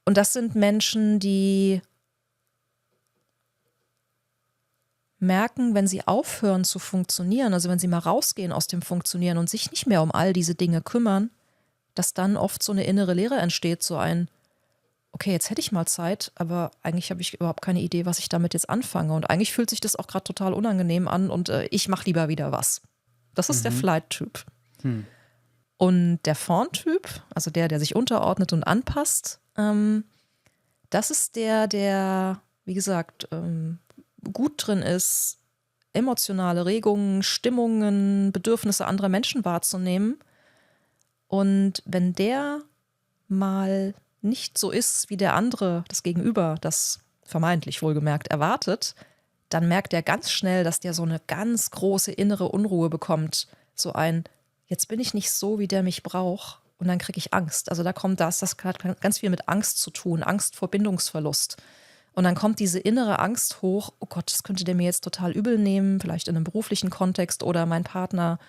das sind Menschen, die merken, wenn sie aufhören zu funktionieren, also wenn sie mal rausgehen aus dem Funktionieren und sich nicht mehr um all diese Dinge kümmern, dass dann oft so eine innere Leere entsteht, so ein, okay, jetzt hätte ich mal Zeit, aber eigentlich habe ich überhaupt keine Idee, was ich damit jetzt anfange und eigentlich fühlt sich das auch gerade total unangenehm an und ich mache lieber wieder was. Das ist der Flight-Typ. Und der Fawn-Typ, also der sich unterordnet und anpasst, das ist der, wie gesagt, gut drin ist, emotionale Regungen, Stimmungen, Bedürfnisse anderer Menschen wahrzunehmen. Und wenn der mal nicht so ist, wie der andere, das Gegenüber, das vermeintlich wohlgemerkt erwartet, dann merkt er ganz schnell, dass der so eine ganz große innere Unruhe bekommt. So ein, jetzt bin ich nicht so, wie der mich braucht. Und dann kriege ich Angst. Also da kommt das hat ganz viel mit Angst zu tun, Angst vor Bindungsverlust. Und dann kommt diese innere Angst hoch, oh Gott, das könnte der mir jetzt total übel nehmen, vielleicht in einem beruflichen Kontext oder mein Partner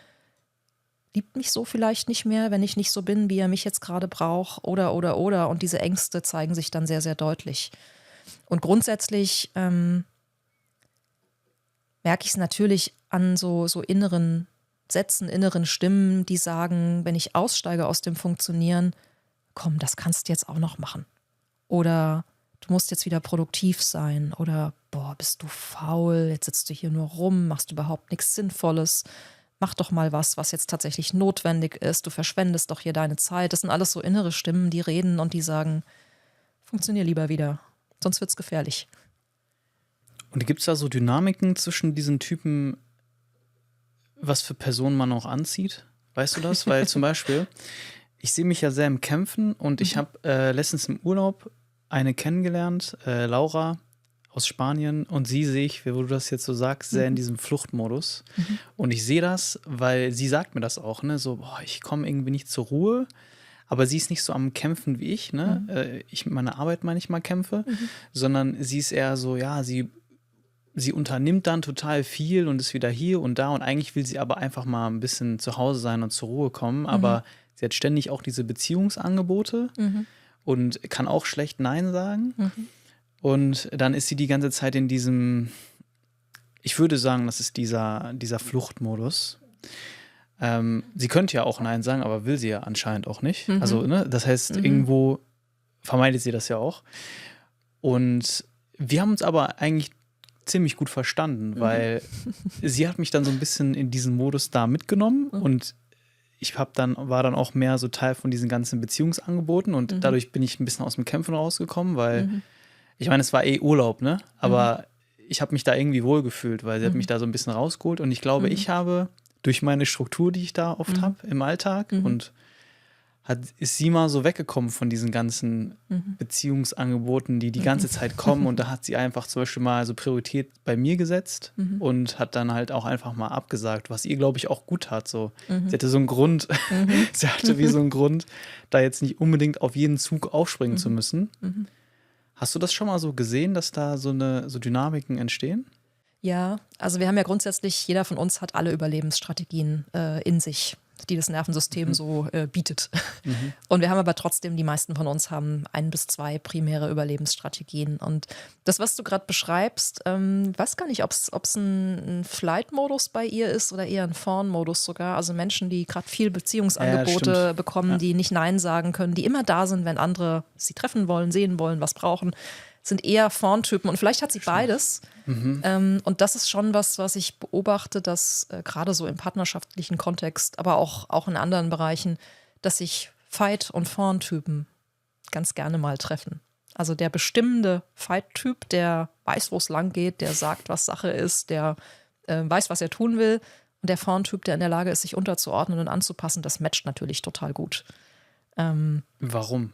liebt mich so vielleicht nicht mehr, wenn ich nicht so bin, wie er mich jetzt gerade braucht oder. Und diese Ängste zeigen sich dann sehr, sehr deutlich. Und grundsätzlich merke ich es natürlich an so inneren Sätzen, inneren Stimmen, die sagen, wenn ich aussteige aus dem Funktionieren, komm, das kannst du jetzt auch noch machen. Oder du musst jetzt wieder produktiv sein oder boah, bist du faul, jetzt sitzt du hier nur rum, machst überhaupt nichts Sinnvolles. mach doch mal was jetzt tatsächlich notwendig ist, du verschwendest doch hier deine Zeit. Das sind alles so innere Stimmen, die reden und die sagen, funktionier lieber wieder, sonst wird's gefährlich. Und gibt es da so Dynamiken zwischen diesen Typen, was für Personen man auch anzieht? Weißt du das? Weil zum Beispiel, ich sehe mich ja sehr im Kämpfen und ich habe letztens im Urlaub eine kennengelernt, Laura aus Spanien, und sie sehe ich, wo du das jetzt so sagst, sehr in diesem Fluchtmodus. Und ich sehe das, weil sie sagt mir das auch, ne? So, boah, ich komme irgendwie nicht zur Ruhe, aber sie ist nicht so am Kämpfen wie ich, ne? Ich mit meiner Arbeit manchmal kämpfe, sondern sie ist eher so, ja, sie unternimmt dann total viel und ist wieder hier und da, und eigentlich will sie aber einfach mal ein bisschen zu Hause sein und zur Ruhe kommen, aber sie hat ständig auch diese Beziehungsangebote und kann auch schlecht Nein sagen. Und dann ist sie die ganze Zeit in diesem, ich würde sagen, das ist dieser Fluchtmodus. Sie könnte ja auch Nein sagen, aber will sie ja anscheinend auch nicht. Also, ne, das heißt, irgendwo vermeidet sie das ja auch. Und wir haben uns aber eigentlich ziemlich gut verstanden, weil sie hat mich dann so ein bisschen in diesen Modus da mitgenommen und ich war dann auch mehr so Teil von diesen ganzen Beziehungsangeboten und dadurch bin ich ein bisschen aus dem Kämpfen rausgekommen, weil ich meine, es war Urlaub, ne? Aber ich habe mich da irgendwie wohlgefühlt, weil sie hat mich da so ein bisschen rausgeholt und ich glaube, ich habe durch meine Struktur, die ich da oft habe im Alltag und ist sie mal so weggekommen von diesen ganzen Beziehungsangeboten, die ganze Zeit kommen, und da hat sie einfach zum Beispiel mal so Priorität bei mir gesetzt und hat dann halt auch einfach mal abgesagt, was ihr, glaube ich, auch gut tat. So. Sie hatte so einen Grund, sie hatte wie so einen Grund, da jetzt nicht unbedingt auf jeden Zug aufspringen zu müssen. Hast du das schon mal so gesehen, dass da so Dynamiken entstehen? Ja, also wir haben ja grundsätzlich, jeder von uns hat alle Überlebensstrategien in sich, die das Nervensystem so bietet. Und wir haben aber trotzdem, die meisten von uns haben 1 bis 2 primäre Überlebensstrategien. Und das, was du gerade beschreibst, weiß gar nicht, ob es ein Flight-Modus bei ihr ist oder eher ein Fawn-Modus sogar. Also Menschen, die gerade viel Beziehungsangebote bekommen, die nicht Nein sagen können, die immer da sind, wenn andere sie treffen wollen, sehen wollen, was brauchen, sind eher Fawn-Typen. Und vielleicht hat sie beides. Und das ist schon was ich beobachte, dass gerade so im partnerschaftlichen Kontext, aber auch in anderen Bereichen, dass sich Fight- und Fawn-Typen ganz gerne mal treffen. Also der bestimmende Fight-Typ, der weiß, wo es lang geht, der sagt, was Sache ist, der weiß, was er tun will. Und der Fawn-Typ, der in der Lage ist, sich unterzuordnen und anzupassen, das matcht natürlich total gut. Warum?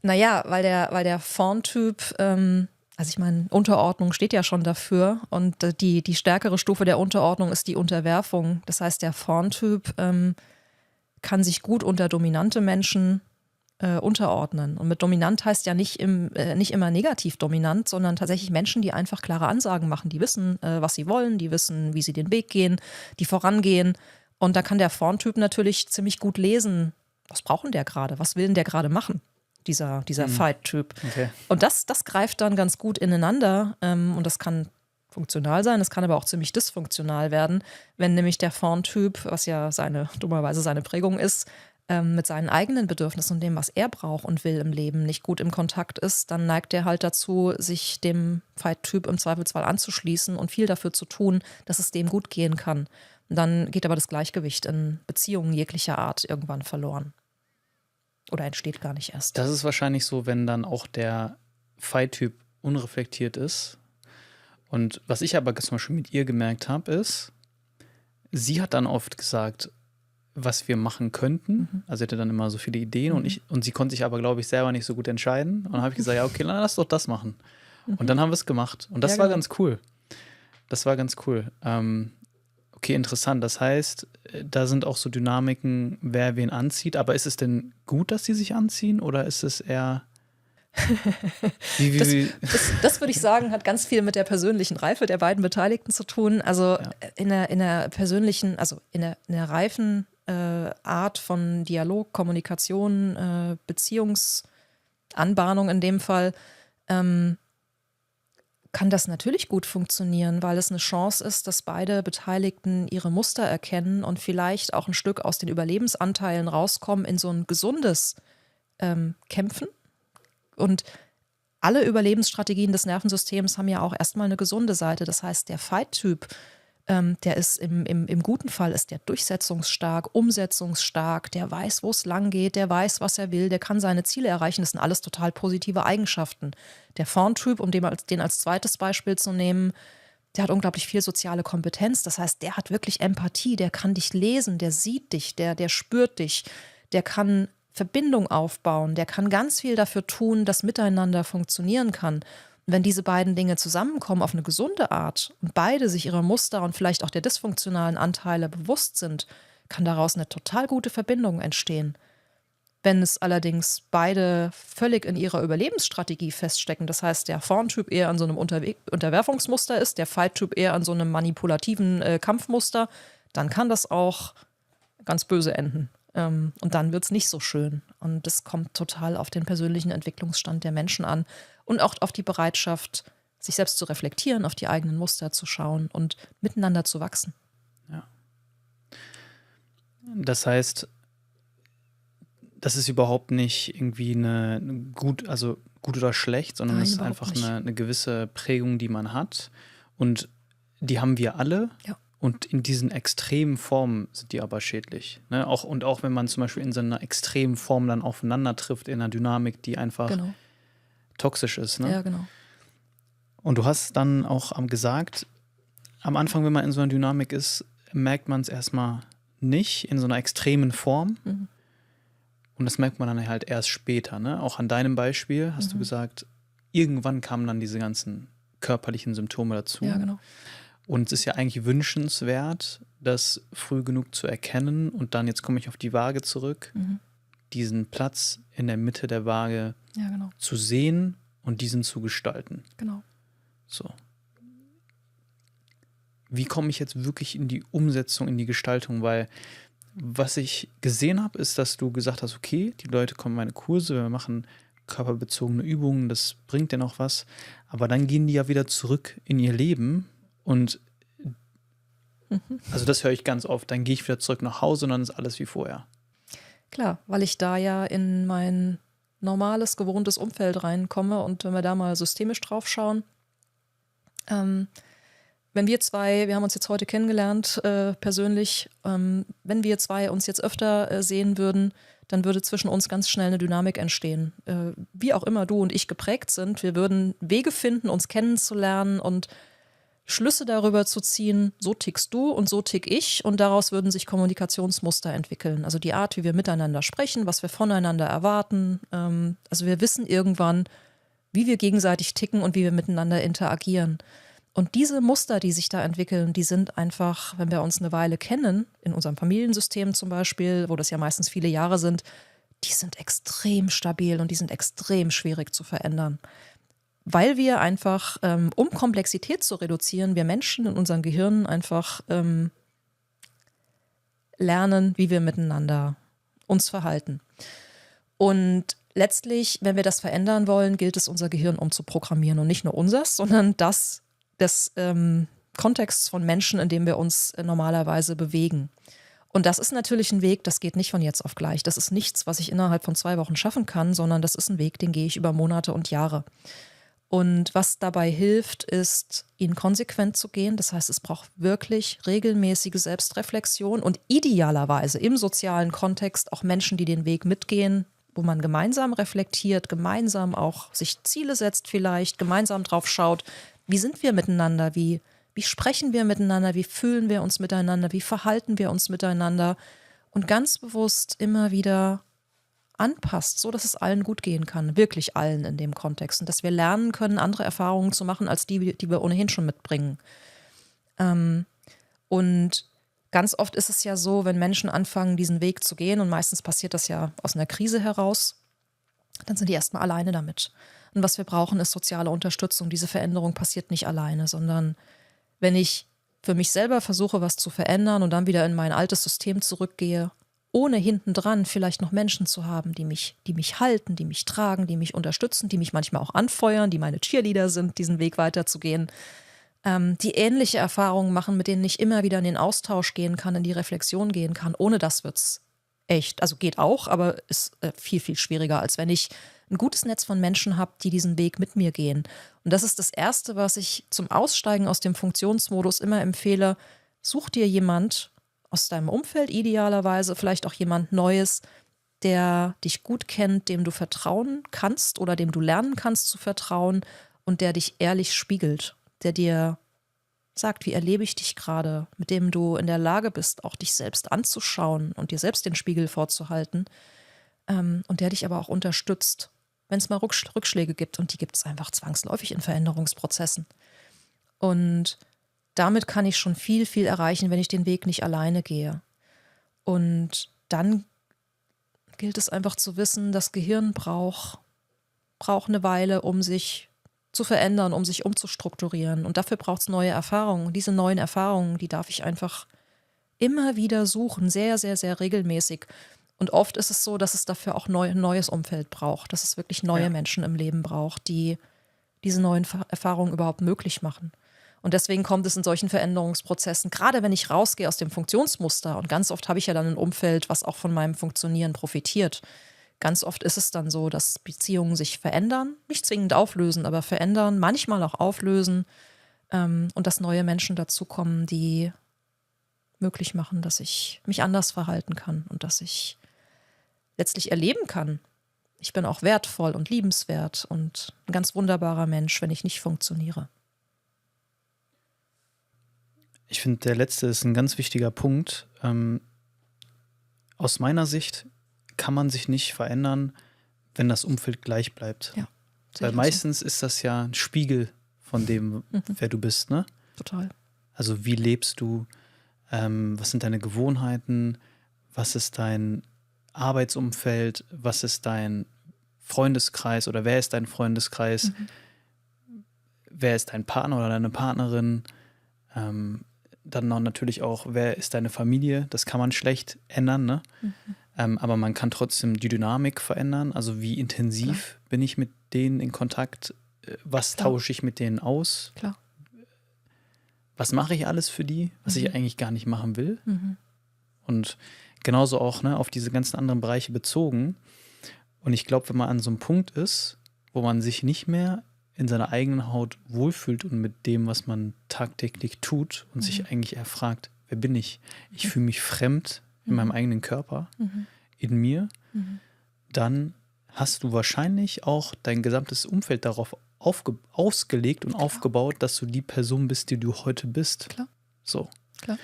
Naja, weil der Fawn-Typ, also ich meine, Unterordnung steht ja schon dafür, und die stärkere Stufe der Unterordnung ist die Unterwerfung. Das heißt, der Fawn-Typ kann sich gut unter dominante Menschen unterordnen. Und mit dominant heißt ja nicht immer negativ dominant, sondern tatsächlich Menschen, die einfach klare Ansagen machen, die wissen, was sie wollen, die wissen, wie sie den Weg gehen, die vorangehen. Und da kann der Fawn-Typ natürlich ziemlich gut lesen, was braucht denn der gerade, was will denn der gerade machen? Dieser Fight-Typ. Okay. Und das greift dann ganz gut ineinander, und das kann funktional sein, das kann aber auch ziemlich dysfunktional werden, wenn nämlich der Fawn-Typ, was ja dummerweise seine Prägung ist, mit seinen eigenen Bedürfnissen und dem, was er braucht und will im Leben, nicht gut im Kontakt ist, dann neigt er halt dazu, sich dem Fight-Typ im Zweifelsfall anzuschließen und viel dafür zu tun, dass es dem gut gehen kann. Und dann geht aber das Gleichgewicht in Beziehungen jeglicher Art irgendwann verloren. Oder entsteht gar nicht erst. Das ist wahrscheinlich so, wenn dann auch der Fight-Typ unreflektiert ist. Und was ich aber zum Beispiel mit ihr gemerkt habe, ist, sie hat dann oft gesagt, was wir machen könnten. Also sie hatte dann immer so viele Ideen und sie konnte sich aber, glaube ich, selber nicht so gut entscheiden. Und dann habe ich gesagt, ja, okay, dann lass doch das machen. Und dann haben wir es gemacht. Und das war ganz cool. Das war ganz cool. Okay, interessant. Das heißt, da sind auch so Dynamiken, wer wen anzieht. Aber ist es denn gut, dass die sich anziehen? Oder ist es eher... Das würde ich sagen, hat ganz viel mit der persönlichen Reife der beiden Beteiligten zu tun. Also in der persönlichen, also in der reifen Art von Dialog, Kommunikation, Beziehungsanbahnung in dem Fall, kann das natürlich gut funktionieren, weil es eine Chance ist, dass beide Beteiligten ihre Muster erkennen und vielleicht auch ein Stück aus den Überlebensanteilen rauskommen in so ein gesundes Kämpfen. Und alle Überlebensstrategien des Nervensystems haben ja auch erstmal eine gesunde Seite. Das heißt, der Fight-Typ Der ist im guten Fall ist der durchsetzungsstark, umsetzungsstark, der weiß, wo es lang geht, der weiß, was er will, der kann seine Ziele erreichen. Das sind alles total positive Eigenschaften. Der Fawn-Typ, um den als zweites Beispiel zu nehmen, der hat unglaublich viel soziale Kompetenz. Das heißt, der hat wirklich Empathie, der kann dich lesen, der sieht dich, der spürt dich, der kann Verbindung aufbauen, der kann ganz viel dafür tun, dass Miteinander funktionieren kann. Und wenn diese beiden Dinge zusammenkommen auf eine gesunde Art und beide sich ihrer Muster und vielleicht auch der dysfunktionalen Anteile bewusst sind, kann daraus eine total gute Verbindung entstehen. Wenn es allerdings beide völlig in ihrer Überlebensstrategie feststecken, das heißt, der Fawn-Typ eher an so einem Unterwerfungsmuster ist, der Fight-Typ eher an so einem manipulativen Kampfmuster, dann kann das auch ganz böse enden. Und dann wird es nicht so schön. Und es kommt total auf den persönlichen Entwicklungsstand der Menschen an und auch auf die Bereitschaft, sich selbst zu reflektieren, auf die eigenen Muster zu schauen und miteinander zu wachsen. Ja. Das heißt, das ist überhaupt nicht irgendwie gut oder schlecht, sondern es ist einfach eine gewisse Prägung, die man hat. Und die haben wir alle. Ja. Und in diesen extremen Formen sind die aber schädlich. Ne? Auch wenn man zum Beispiel in so einer extremen Form dann aufeinander trifft, in einer Dynamik, die einfach toxisch ist. Ne? Ja, genau. Und du hast dann auch gesagt, am Anfang, wenn man in so einer Dynamik ist, merkt man es erstmal nicht in so einer extremen Form. Mhm. Und das merkt man dann halt erst später. Ne? Auch an deinem Beispiel hast du gesagt, irgendwann kamen dann diese ganzen körperlichen Symptome dazu. Ja, genau. Und es ist ja eigentlich wünschenswert, das früh genug zu erkennen. Und dann, jetzt komme ich auf die Waage zurück, diesen Platz in der Mitte der Waage zu sehen und diesen zu gestalten. Genau. So. Wie komme ich jetzt wirklich in die Umsetzung, in die Gestaltung? Weil was ich gesehen habe, ist, dass du gesagt hast, okay, die Leute kommen in meine Kurse, wir machen körperbezogene Übungen, das bringt denen auch was. Aber dann gehen die ja wieder zurück in ihr Leben und also das höre ich ganz oft. Dann gehe ich wieder zurück nach Hause und dann ist alles wie vorher. Klar, weil ich da ja in mein normales, gewohntes Umfeld reinkomme und wenn wir da mal systemisch drauf schauen, wenn wir zwei, wir haben uns jetzt heute kennengelernt persönlich, wenn wir zwei uns jetzt öfter sehen würden, dann würde zwischen uns ganz schnell eine Dynamik entstehen. Wie auch immer du und ich geprägt sind, wir würden Wege finden, uns kennenzulernen und Schlüsse darüber zu ziehen, so tickst du und so tick ich und daraus würden sich Kommunikationsmuster entwickeln. Also die Art, wie wir miteinander sprechen, was wir voneinander erwarten. Also wir wissen irgendwann, wie wir gegenseitig ticken und wie wir miteinander interagieren. Und diese Muster, die sich da entwickeln, die sind einfach, wenn wir uns eine Weile kennen, in unserem Familiensystem zum Beispiel, wo das ja meistens viele Jahre sind, die sind extrem stabil und die sind extrem schwierig zu verändern. Weil wir einfach, um Komplexität zu reduzieren, wir Menschen in unseren Gehirnen einfach lernen, wie wir miteinander uns verhalten. Und letztlich, wenn wir das verändern wollen, gilt es, unser Gehirn umzuprogrammieren. Und nicht nur unseres, sondern das des Kontexts von Menschen, in dem wir uns normalerweise bewegen. Und das ist natürlich ein Weg, das geht nicht von jetzt auf gleich. Das ist nichts, was ich innerhalb von 2 Wochen schaffen kann, sondern das ist ein Weg, den gehe ich über Monate und Jahre. Und was dabei hilft, ist, ihn konsequent zu gehen. Das heißt, es braucht wirklich regelmäßige Selbstreflexion und idealerweise im sozialen Kontext auch Menschen, die den Weg mitgehen, wo man gemeinsam reflektiert, gemeinsam auch sich Ziele setzt vielleicht, gemeinsam drauf schaut, wie sind wir miteinander, wie sprechen wir miteinander, wie fühlen wir uns miteinander, wie verhalten wir uns miteinander und ganz bewusst immer wieder anpasst, so dass es allen gut gehen kann, wirklich allen in dem Kontext und dass wir lernen können, andere Erfahrungen zu machen, als die wir ohnehin schon mitbringen. Und ganz oft ist es ja so, wenn Menschen anfangen, diesen Weg zu gehen und meistens passiert das ja aus einer Krise heraus, dann sind die erstmal alleine damit. Und was wir brauchen, ist soziale Unterstützung. Diese Veränderung passiert nicht alleine, sondern wenn ich für mich selber versuche, was zu verändern und dann wieder in mein altes System zurückgehe, ohne hintendran vielleicht noch Menschen zu haben, die mich halten, die mich tragen, die mich unterstützen, die mich manchmal auch anfeuern, die meine Cheerleader sind, diesen Weg weiterzugehen, die ähnliche Erfahrungen machen, mit denen ich immer wieder in den Austausch gehen kann, in die Reflexion gehen kann. Ohne das wird es echt. Also geht auch, aber ist viel, viel schwieriger, als wenn ich ein gutes Netz von Menschen habe, die diesen Weg mit mir gehen. Und das ist das Erste, was ich zum Aussteigen aus dem Funktionsmodus immer empfehle. Such dir jemand aus deinem Umfeld, idealerweise vielleicht auch jemand Neues, der dich gut kennt, dem du vertrauen kannst oder dem du lernen kannst zu vertrauen und der dich ehrlich spiegelt, der dir sagt, wie erlebe ich dich gerade, mit dem du in der Lage bist, auch dich selbst anzuschauen und dir selbst den Spiegel vorzuhalten, und der dich aber auch unterstützt, wenn es mal Rückschläge gibt, und die gibt es einfach zwangsläufig in Veränderungsprozessen. Und damit kann ich schon viel, viel erreichen, wenn ich den Weg nicht alleine gehe. Und dann gilt es einfach zu wissen, das Gehirn braucht eine Weile, um sich zu verändern, um sich umzustrukturieren. Und dafür braucht es neue Erfahrungen. Und diese neuen Erfahrungen, die darf ich einfach immer wieder suchen, sehr, sehr, sehr regelmäßig. Und oft ist es so, dass es dafür auch ein neues Umfeld braucht, dass es wirklich neue Menschen im Leben braucht, die diese neuen Erfahrungen überhaupt möglich machen. Und deswegen kommt es in solchen Veränderungsprozessen, gerade wenn ich rausgehe aus dem Funktionsmuster, und ganz oft habe ich ja dann ein Umfeld, was auch von meinem Funktionieren profitiert. Ganz oft ist es dann so, dass Beziehungen sich verändern, nicht zwingend auflösen, aber verändern, manchmal auch auflösen, und dass neue Menschen dazukommen, die möglich machen, dass ich mich anders verhalten kann und dass ich letztlich erleben kann. Ich bin auch wertvoll und liebenswert und ein ganz wunderbarer Mensch, wenn ich nicht funktioniere. Ich finde, der letzte ist ein ganz wichtiger Punkt. Aus meiner Sicht kann man sich nicht verändern, wenn das Umfeld gleich bleibt. Ja, weil meistens ist das ja ein Spiegel von dem, wer du bist, ne? Total. Also wie lebst du? Was sind deine Gewohnheiten? Was ist dein Arbeitsumfeld? Was ist dein Freundeskreis oder wer ist dein Freundeskreis? Wer ist dein Partner oder deine Partnerin? Dann noch natürlich auch, wer ist deine Familie? Das kann man schlecht ändern, ne? Aber man kann trotzdem die Dynamik verändern. Also wie intensiv bin ich mit denen in Kontakt? Was tausche ich mit denen aus? Klar. Was mache ich alles für die, was ich eigentlich gar nicht machen will? Und genauso auch, ne, auf diese ganzen anderen Bereiche bezogen. Und ich glaube, wenn man an so einem Punkt ist, wo man sich nicht mehr in seiner eigenen Haut wohlfühlt und mit dem, was man tagtäglich tut und sich eigentlich eher fragt, wer bin ich? Ich fühle mich fremd in meinem eigenen Körper, in mir. Dann hast du wahrscheinlich auch dein gesamtes Umfeld darauf ausgelegt und aufgebaut, dass du die Person bist, die du heute bist. Klar. So. Klar.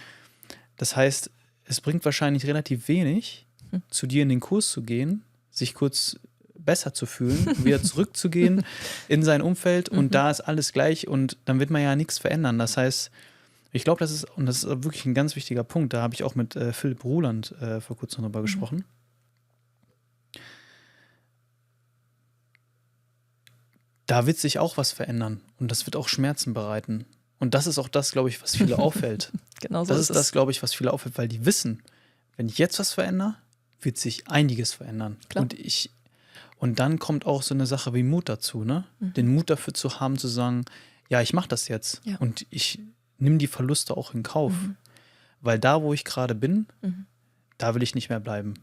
Das heißt, es bringt wahrscheinlich relativ wenig, zu dir in den Kurs zu gehen, sich kurz besser zu fühlen, wieder zurückzugehen in sein Umfeld und da ist alles gleich und dann wird man ja nichts verändern. Das heißt, ich glaube, das ist wirklich ein ganz wichtiger Punkt. Da habe ich auch mit Philipp Ruland vor kurzem drüber gesprochen. Da wird sich auch was verändern und das wird auch Schmerzen bereiten. Und das ist auch das, glaube ich, was viele auffällt. Genau so das ist ist das, glaube ich, was viele auffällt, weil die wissen, wenn ich jetzt was verändere, wird sich einiges verändern. Klar. Und dann kommt auch so eine Sache wie Mut dazu, ne? Den Mut dafür zu haben, zu sagen, ja, ich mache das jetzt. Ja. Und ich nehme die Verluste auch in Kauf. Weil da, wo ich gerade bin, da will ich nicht mehr bleiben.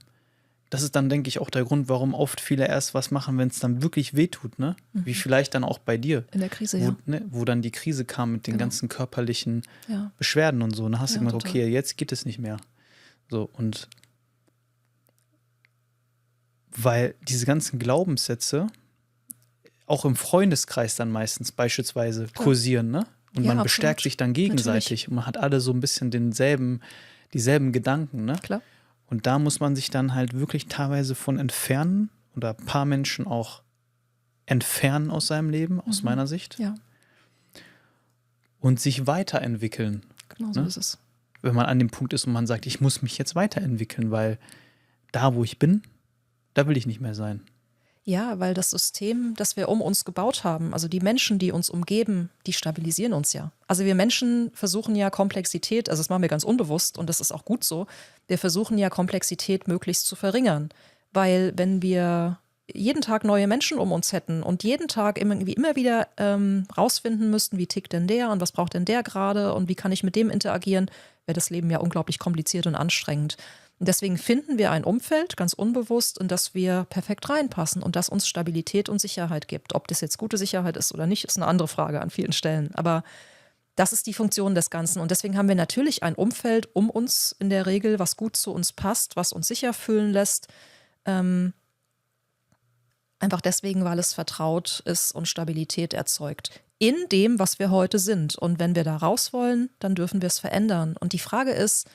Das ist dann, denke ich, auch der Grund, warum oft viele erst was machen, wenn es dann wirklich wehtut, ne? Wie vielleicht dann auch bei dir. In der Krise, Wo dann die Krise kam mit den ganzen körperlichen Ja. Beschwerden und so. Und dann hast du gemerkt, total. okay, jetzt geht es nicht mehr. So, und weil diese ganzen Glaubenssätze auch im Freundeskreis dann meistens beispielsweise kursieren, ne? Und Ja, man absolut. bestärkt sich dann gegenseitig Natürlich. und man hat alle so ein bisschen dieselben Gedanken, ne? Klar. Und da muss man sich dann halt wirklich teilweise von entfernen oder ein paar Menschen auch entfernen aus seinem Leben, aus meiner Sicht, Ja, und sich weiterentwickeln. genau so Ne? ist es. Wenn man an dem Punkt ist und man sagt, ich muss mich jetzt weiterentwickeln, weil da, wo ich bin, da will ich nicht mehr sein. Ja, weil das System, das wir um uns gebaut haben, also die Menschen, die uns umgeben, die stabilisieren uns ja. Also wir Menschen versuchen ja Komplexität, also das machen wir ganz unbewusst und das ist auch gut so, wir versuchen ja Komplexität möglichst zu verringern. Weil wenn wir jeden Tag neue Menschen um uns hätten und jeden Tag immer wieder rausfinden müssten, wie tickt denn der und was braucht denn der gerade und wie kann ich mit dem interagieren, wäre das Leben ja unglaublich kompliziert und anstrengend. Und deswegen finden wir ein Umfeld, ganz unbewusst, in das wir perfekt reinpassen und das uns Stabilität und Sicherheit gibt. Ob das jetzt gute Sicherheit ist oder nicht, ist eine andere Frage an vielen Stellen. Aber das ist die Funktion des Ganzen. Und deswegen haben wir natürlich ein Umfeld um uns in der Regel, was gut zu uns passt, was uns sicher fühlen lässt. Einfach deswegen, weil es vertraut ist und Stabilität erzeugt. In dem, was wir heute sind. Und wenn wir da raus wollen, dann dürfen wir es verändern. Und die Frage ist,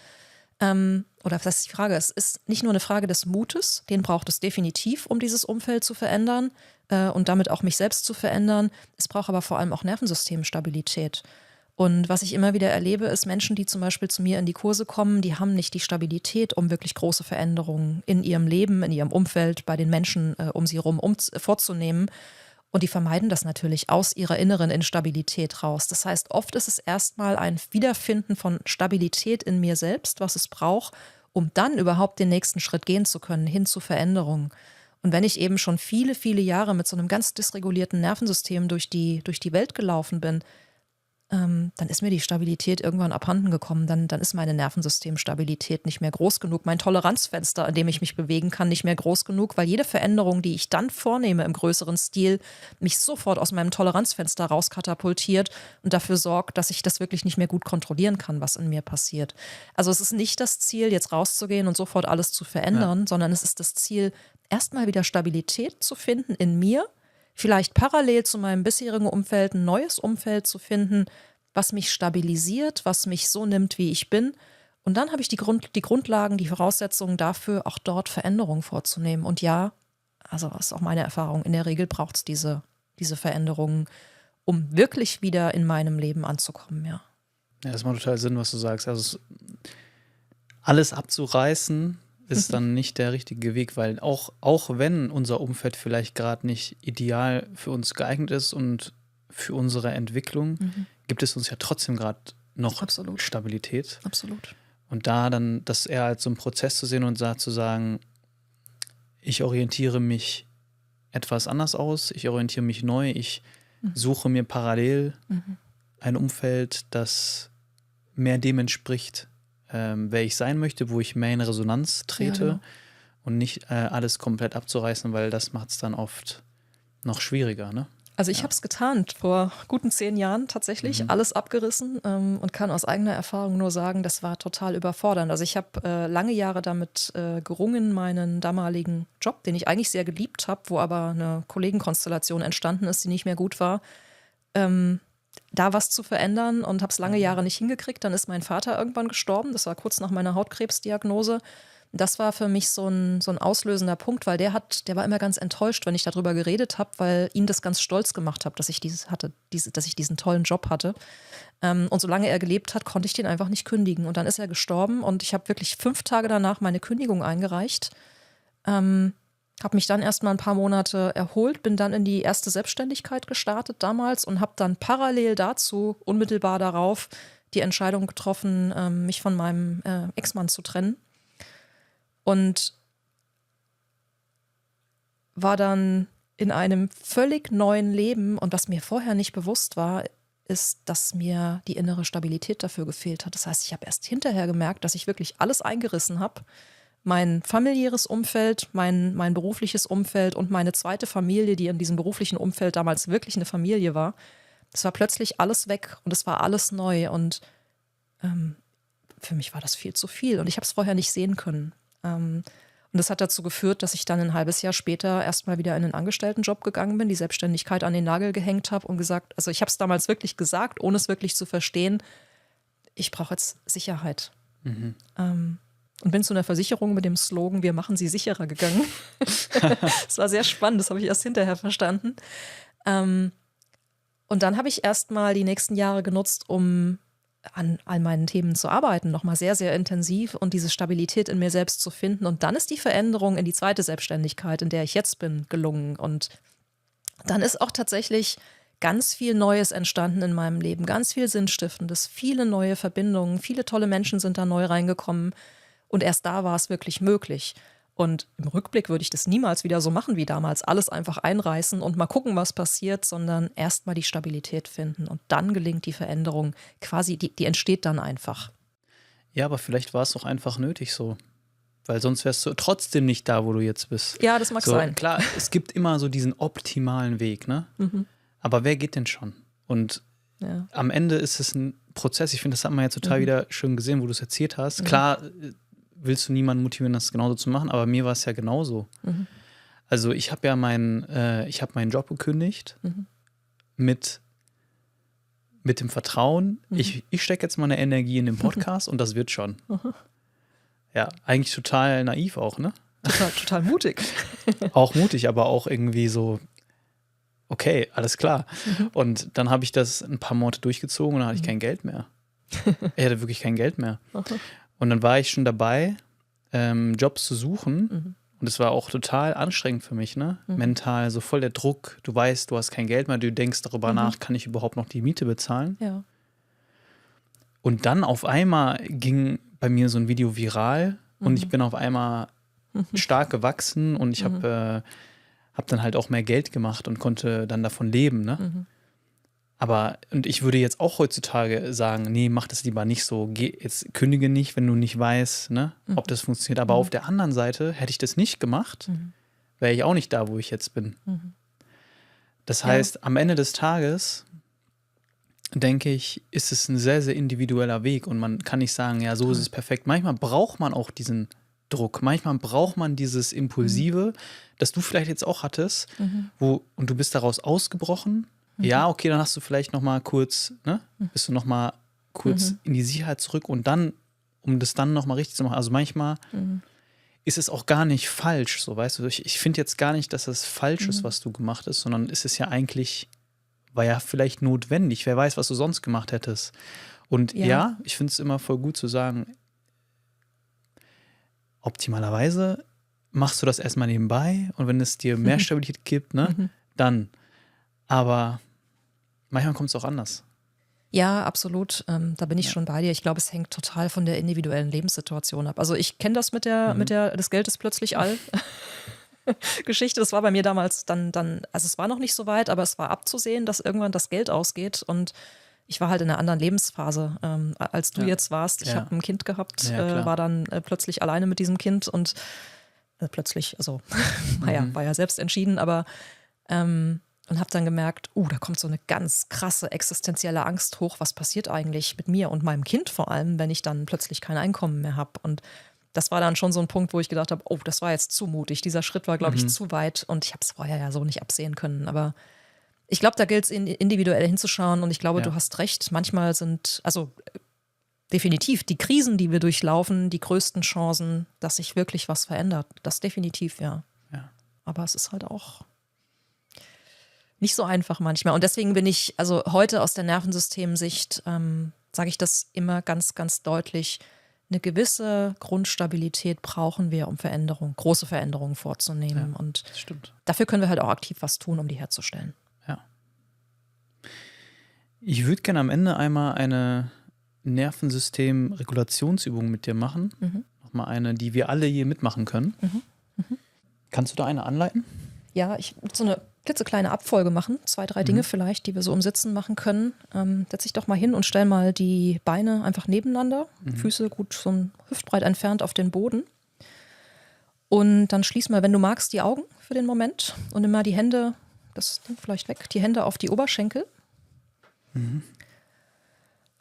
oder was heißt die Frage? Es ist nicht nur eine Frage des Mutes, den braucht es definitiv, um dieses Umfeld zu verändern und damit auch mich selbst zu verändern. Es braucht aber vor allem auch Nervensystemstabilität. Und was ich immer wieder erlebe, ist Menschen, die zum Beispiel zu mir in die Kurse kommen, die haben nicht die Stabilität, um wirklich große Veränderungen in ihrem Leben, in ihrem Umfeld, bei den Menschen um sie herum vorzunehmen. Und die vermeiden das natürlich aus ihrer inneren Instabilität raus. Das heißt, oft ist es erstmal ein Wiederfinden von Stabilität in mir selbst, was es braucht, um dann überhaupt den nächsten Schritt gehen zu können, hin zu Veränderungen. Und wenn ich eben schon viele, viele Jahre mit so einem ganz dysregulierten Nervensystem durch die Welt gelaufen bin, dann ist mir die Stabilität irgendwann abhanden gekommen. Dann ist meine Nervensystemstabilität nicht mehr groß genug. Mein Toleranzfenster, in dem ich mich bewegen kann, nicht mehr groß genug, weil jede Veränderung, die ich dann vornehme im größeren Stil, mich sofort aus meinem Toleranzfenster rauskatapultiert und dafür sorgt, dass ich das wirklich nicht mehr gut kontrollieren kann, was in mir passiert. Also es ist nicht das Ziel, jetzt rauszugehen und sofort alles zu verändern, sondern es ist das Ziel, erstmal wieder Stabilität zu finden in mir, vielleicht parallel zu meinem bisherigen Umfeld ein neues Umfeld zu finden, was mich stabilisiert, was mich so nimmt, wie ich bin. Und dann habe ich die Grundlagen, die Voraussetzungen dafür, auch dort Veränderungen vorzunehmen. Und ja, also das ist auch meine Erfahrung, in der Regel braucht es diese Veränderungen, um wirklich wieder in meinem Leben anzukommen, ja. Ja, das macht total Sinn, was du sagst. Also alles abzureißen ist dann nicht der richtige Weg, weil auch wenn unser Umfeld vielleicht gerade nicht ideal für uns geeignet ist und für unsere Entwicklung, gibt es uns ja trotzdem gerade noch Absolut. Stabilität. Absolut. Und da dann das eher als so einen Prozess zu sehen und zu sagen, ich orientiere mich etwas anders aus, ich orientiere mich neu, ich suche mir parallel ein Umfeld, das mehr dem entspricht, wer ich sein möchte, wo ich mehr in Resonanz trete, Ja, genau. und nicht alles komplett abzureißen, weil das macht es dann oft noch schwieriger, ne? Also ich habe es getan, vor guten 10 Jahren tatsächlich, alles abgerissen und kann aus eigener Erfahrung nur sagen, das war total überfordernd. Also ich habe lange Jahre damit gerungen, meinen damaligen Job, den ich eigentlich sehr geliebt habe, wo aber eine Kollegenkonstellation entstanden ist, die nicht mehr gut war, da was zu verändern und habe es lange Jahre nicht hingekriegt. Dann ist mein Vater irgendwann gestorben, das war kurz nach meiner Hautkrebsdiagnose. Das war für mich so ein auslösender Punkt, weil der war immer ganz enttäuscht, wenn ich darüber geredet habe, weil ihn das ganz stolz gemacht hat, dass ich diesen tollen Job hatte. Und solange er gelebt hat, konnte ich den einfach nicht kündigen. Und dann ist er gestorben und ich habe wirklich 5 Tage danach meine Kündigung eingereicht. Habe mich dann erstmal ein paar Monate erholt, bin dann in die erste Selbstständigkeit gestartet damals und habe dann parallel dazu, unmittelbar darauf, die Entscheidung getroffen, mich von meinem Ex-Mann zu trennen. Und war dann in einem völlig neuen Leben. Und was mir vorher nicht bewusst war, ist, dass mir die innere Stabilität dafür gefehlt hat. Das heißt, ich habe erst hinterher gemerkt, dass ich wirklich alles eingerissen habe. Mein familiäres Umfeld, mein berufliches Umfeld und meine zweite Familie, die in diesem beruflichen Umfeld damals wirklich eine Familie war. Das war plötzlich alles weg und es war alles neu. Und für mich war das viel zu viel. Und ich habe es vorher nicht sehen können. Und das hat dazu geführt, dass ich dann ein halbes Jahr später erstmal wieder in einen Angestelltenjob gegangen bin, die Selbstständigkeit an den Nagel gehängt habe und gesagt, also ich habe es damals wirklich gesagt, ohne es wirklich zu verstehen, ich brauche jetzt Sicherheit. Und bin zu einer Versicherung mit dem Slogan, wir machen sie sicherer gegangen. Das war sehr spannend, das habe ich erst hinterher verstanden. Und dann habe ich erstmal die nächsten Jahre genutzt, um an all meinen Themen zu arbeiten, nochmal sehr, sehr intensiv und diese Stabilität in mir selbst zu finden. Und dann ist die Veränderung in die zweite Selbstständigkeit, in der ich jetzt bin, gelungen. Und dann ist auch tatsächlich ganz viel Neues entstanden in meinem Leben, ganz viel Sinnstiftendes, viele neue Verbindungen, viele tolle Menschen sind da neu reingekommen. Und erst da war es wirklich möglich. Und im Rückblick würde ich das niemals wieder so machen wie damals. Alles einfach einreißen und mal gucken, was passiert, sondern erst mal die Stabilität finden. Und dann gelingt die Veränderung. Quasi, die entsteht dann einfach. Ja, aber vielleicht war es auch einfach nötig so. weil sonst wärst du trotzdem nicht da, wo du jetzt bist. Ja, das mag so, sein. Klar, es gibt immer so diesen optimalen Weg, ne? Aber wer geht denn schon? Und Ja. am Ende ist es ein Prozess. Ich finde, das hat man jetzt total wieder schön gesehen, wo du es erzählt hast. Klar willst du niemanden motivieren, das genauso zu machen, aber mir war es ja genauso. Also ich habe ja meinen Job gekündigt mit dem Vertrauen, ich stecke jetzt meine Energie in den Podcast und das wird schon. Ja, eigentlich total naiv auch, ne? Total mutig. Auch mutig, aber auch irgendwie so, okay, alles klar. Und dann habe ich das ein paar Monate durchgezogen und dann hatte ich kein Geld mehr. Ich hatte wirklich kein Geld mehr. Und dann war ich schon dabei, Jobs zu suchen. Und es war auch total anstrengend für mich, ne? Mental, so voll der Druck. Du weißt, du hast kein Geld mehr, du denkst darüber nach, kann ich überhaupt noch die Miete bezahlen? Ja. Und dann auf einmal ging bei mir so ein Video viral und ich bin auf einmal stark gewachsen und ich habe dann halt auch mehr Geld gemacht und konnte dann davon leben, ne? Und ich würde jetzt auch heutzutage sagen, nee, mach das lieber nicht so. Jetzt kündige nicht, wenn du nicht weißt, ne, ob das funktioniert. Aber auf der anderen Seite, hätte ich das nicht gemacht, wäre ich auch nicht da, wo ich jetzt bin. Das heißt, am Ende des Tages, denke ich, ist es ein sehr, sehr individueller Weg. Und man kann nicht sagen, ja, so ist es perfekt. Manchmal braucht man auch diesen Druck. Manchmal braucht man dieses Impulsive, das du vielleicht jetzt auch hattest, und du bist daraus ausgebrochen. Ja, okay, dann hast du vielleicht noch mal kurz, ne, bist du noch mal kurz in die Sicherheit zurück und dann, um das dann noch mal richtig zu machen. Also manchmal ist es auch gar nicht falsch, so, weißt du. Ich finde jetzt gar nicht, dass das falsch ist, was du gemacht hast, sondern es ist ja eigentlich, war ja vielleicht notwendig. Wer weiß, was du sonst gemacht hättest. Und ja ich finde es immer voll gut zu sagen, optimalerweise machst du das erstmal nebenbei und wenn es dir mehr Stabilität gibt, ne, dann. Aber manchmal kommt es auch anders. Ja, absolut. Da bin ich schon bei dir. Ich glaube, es hängt total von der individuellen Lebenssituation ab. Also ich kenne das mit der das Geld ist plötzlich all Geschichte. Das war bei mir damals dann, also es war noch nicht so weit, aber es war abzusehen, dass irgendwann das Geld ausgeht und ich war halt in einer anderen Lebensphase, als du jetzt warst. Ich habe ein Kind gehabt, war dann plötzlich alleine mit diesem Kind und plötzlich, also war ja selbst entschieden, aber und habe dann gemerkt, da kommt so eine ganz krasse existenzielle Angst hoch. Was passiert eigentlich mit mir und meinem Kind vor allem, wenn ich dann plötzlich kein Einkommen mehr habe? Und das war dann schon so ein Punkt, wo ich gedacht habe, das war jetzt zu mutig. Dieser Schritt war, glaube ich, zu weit und ich habe es vorher ja so nicht absehen können. Aber ich glaube, da gilt es individuell hinzuschauen und ich glaube, du hast recht. Manchmal sind, also definitiv die Krisen, die wir durchlaufen, die größten Chancen, dass sich wirklich was verändert. Das definitiv, ja. Aber es ist halt auch nicht so einfach manchmal. Und deswegen bin ich, also heute aus der Nervensystemsicht, sage ich das immer ganz, ganz deutlich, eine gewisse Grundstabilität brauchen wir, um große Veränderungen vorzunehmen. Und Das stimmt. dafür können wir halt auch aktiv was tun, um die herzustellen. Ja. Ich würde gerne am Ende einmal eine Nervensystem-Regulationsübung mit dir machen. Nochmal eine, die wir alle hier mitmachen können. Kannst du da eine anleiten? Ja, ich würde so eine klitzekleine Abfolge machen, 2, 3 Dinge vielleicht, die wir so im Sitzen machen können. Setz dich doch mal hin und stell mal die Beine einfach nebeneinander, Füße gut so hüftbreit entfernt auf den Boden. Und dann schließ mal, wenn du magst, die Augen für den Moment und nimm mal die Hände, das Ding vielleicht weg, die Hände auf die Oberschenkel. Und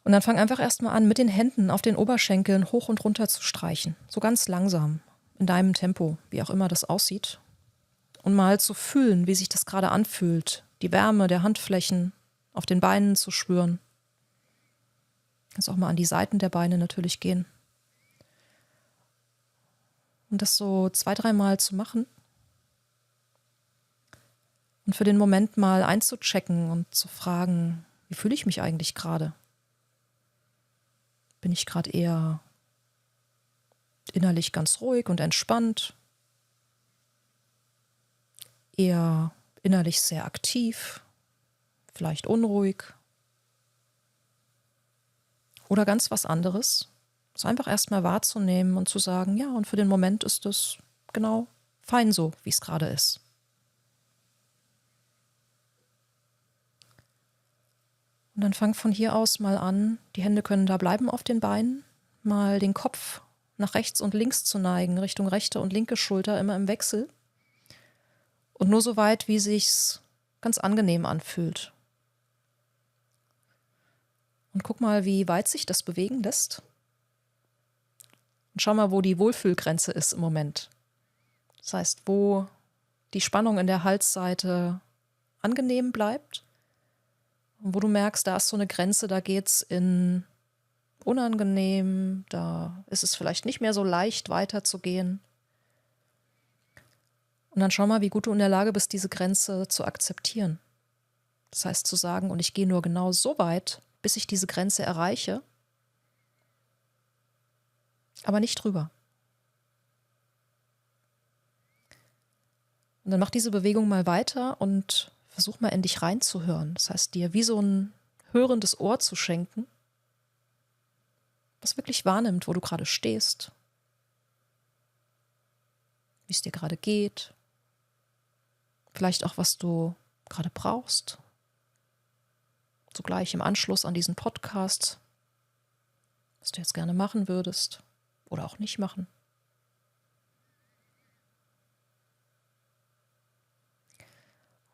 dann fang einfach erstmal an, mit den Händen auf den Oberschenkeln hoch und runter zu streichen. So ganz langsam, in deinem Tempo, wie auch immer das aussieht. Und mal zu fühlen, wie sich das gerade anfühlt. Die Wärme der Handflächen auf den Beinen zu spüren. Kannst auch mal an die Seiten der Beine natürlich gehen. Und das so 2, 3 Mal zu machen. Und für den Moment mal einzuchecken und zu fragen, wie fühle ich mich eigentlich gerade? Bin ich gerade eher innerlich ganz ruhig und entspannt? Eher innerlich sehr aktiv, vielleicht unruhig oder ganz was anderes. Es einfach erstmal wahrzunehmen und zu sagen, ja, und für den Moment ist es genau fein so, wie es gerade ist. Und dann fang von hier aus mal an, die Hände können da bleiben auf den Beinen, mal den Kopf nach rechts und links zu neigen, Richtung rechte und linke Schulter, immer im Wechsel. Und nur so weit, wie sich's ganz angenehm anfühlt. Und guck mal, wie weit sich das bewegen lässt. Und schau mal, wo die Wohlfühlgrenze ist im Moment. Das heißt, wo die Spannung in der Halsseite angenehm bleibt und wo du merkst, da ist so eine Grenze, da geht's in unangenehm, da ist es vielleicht nicht mehr so leicht weiterzugehen. Und dann schau mal, wie gut du in der Lage bist, diese Grenze zu akzeptieren. Das heißt zu sagen, und ich gehe nur genau so weit, bis ich diese Grenze erreiche, aber nicht drüber. Und dann mach diese Bewegung mal weiter und versuch mal in dich reinzuhören. Das heißt, dir wie so ein hörendes Ohr zu schenken, was wirklich wahrnimmt, wo du gerade stehst, wie es dir gerade geht, vielleicht auch, was du gerade brauchst. Zugleich im Anschluss an diesen Podcast, was du jetzt gerne machen würdest oder auch nicht machen.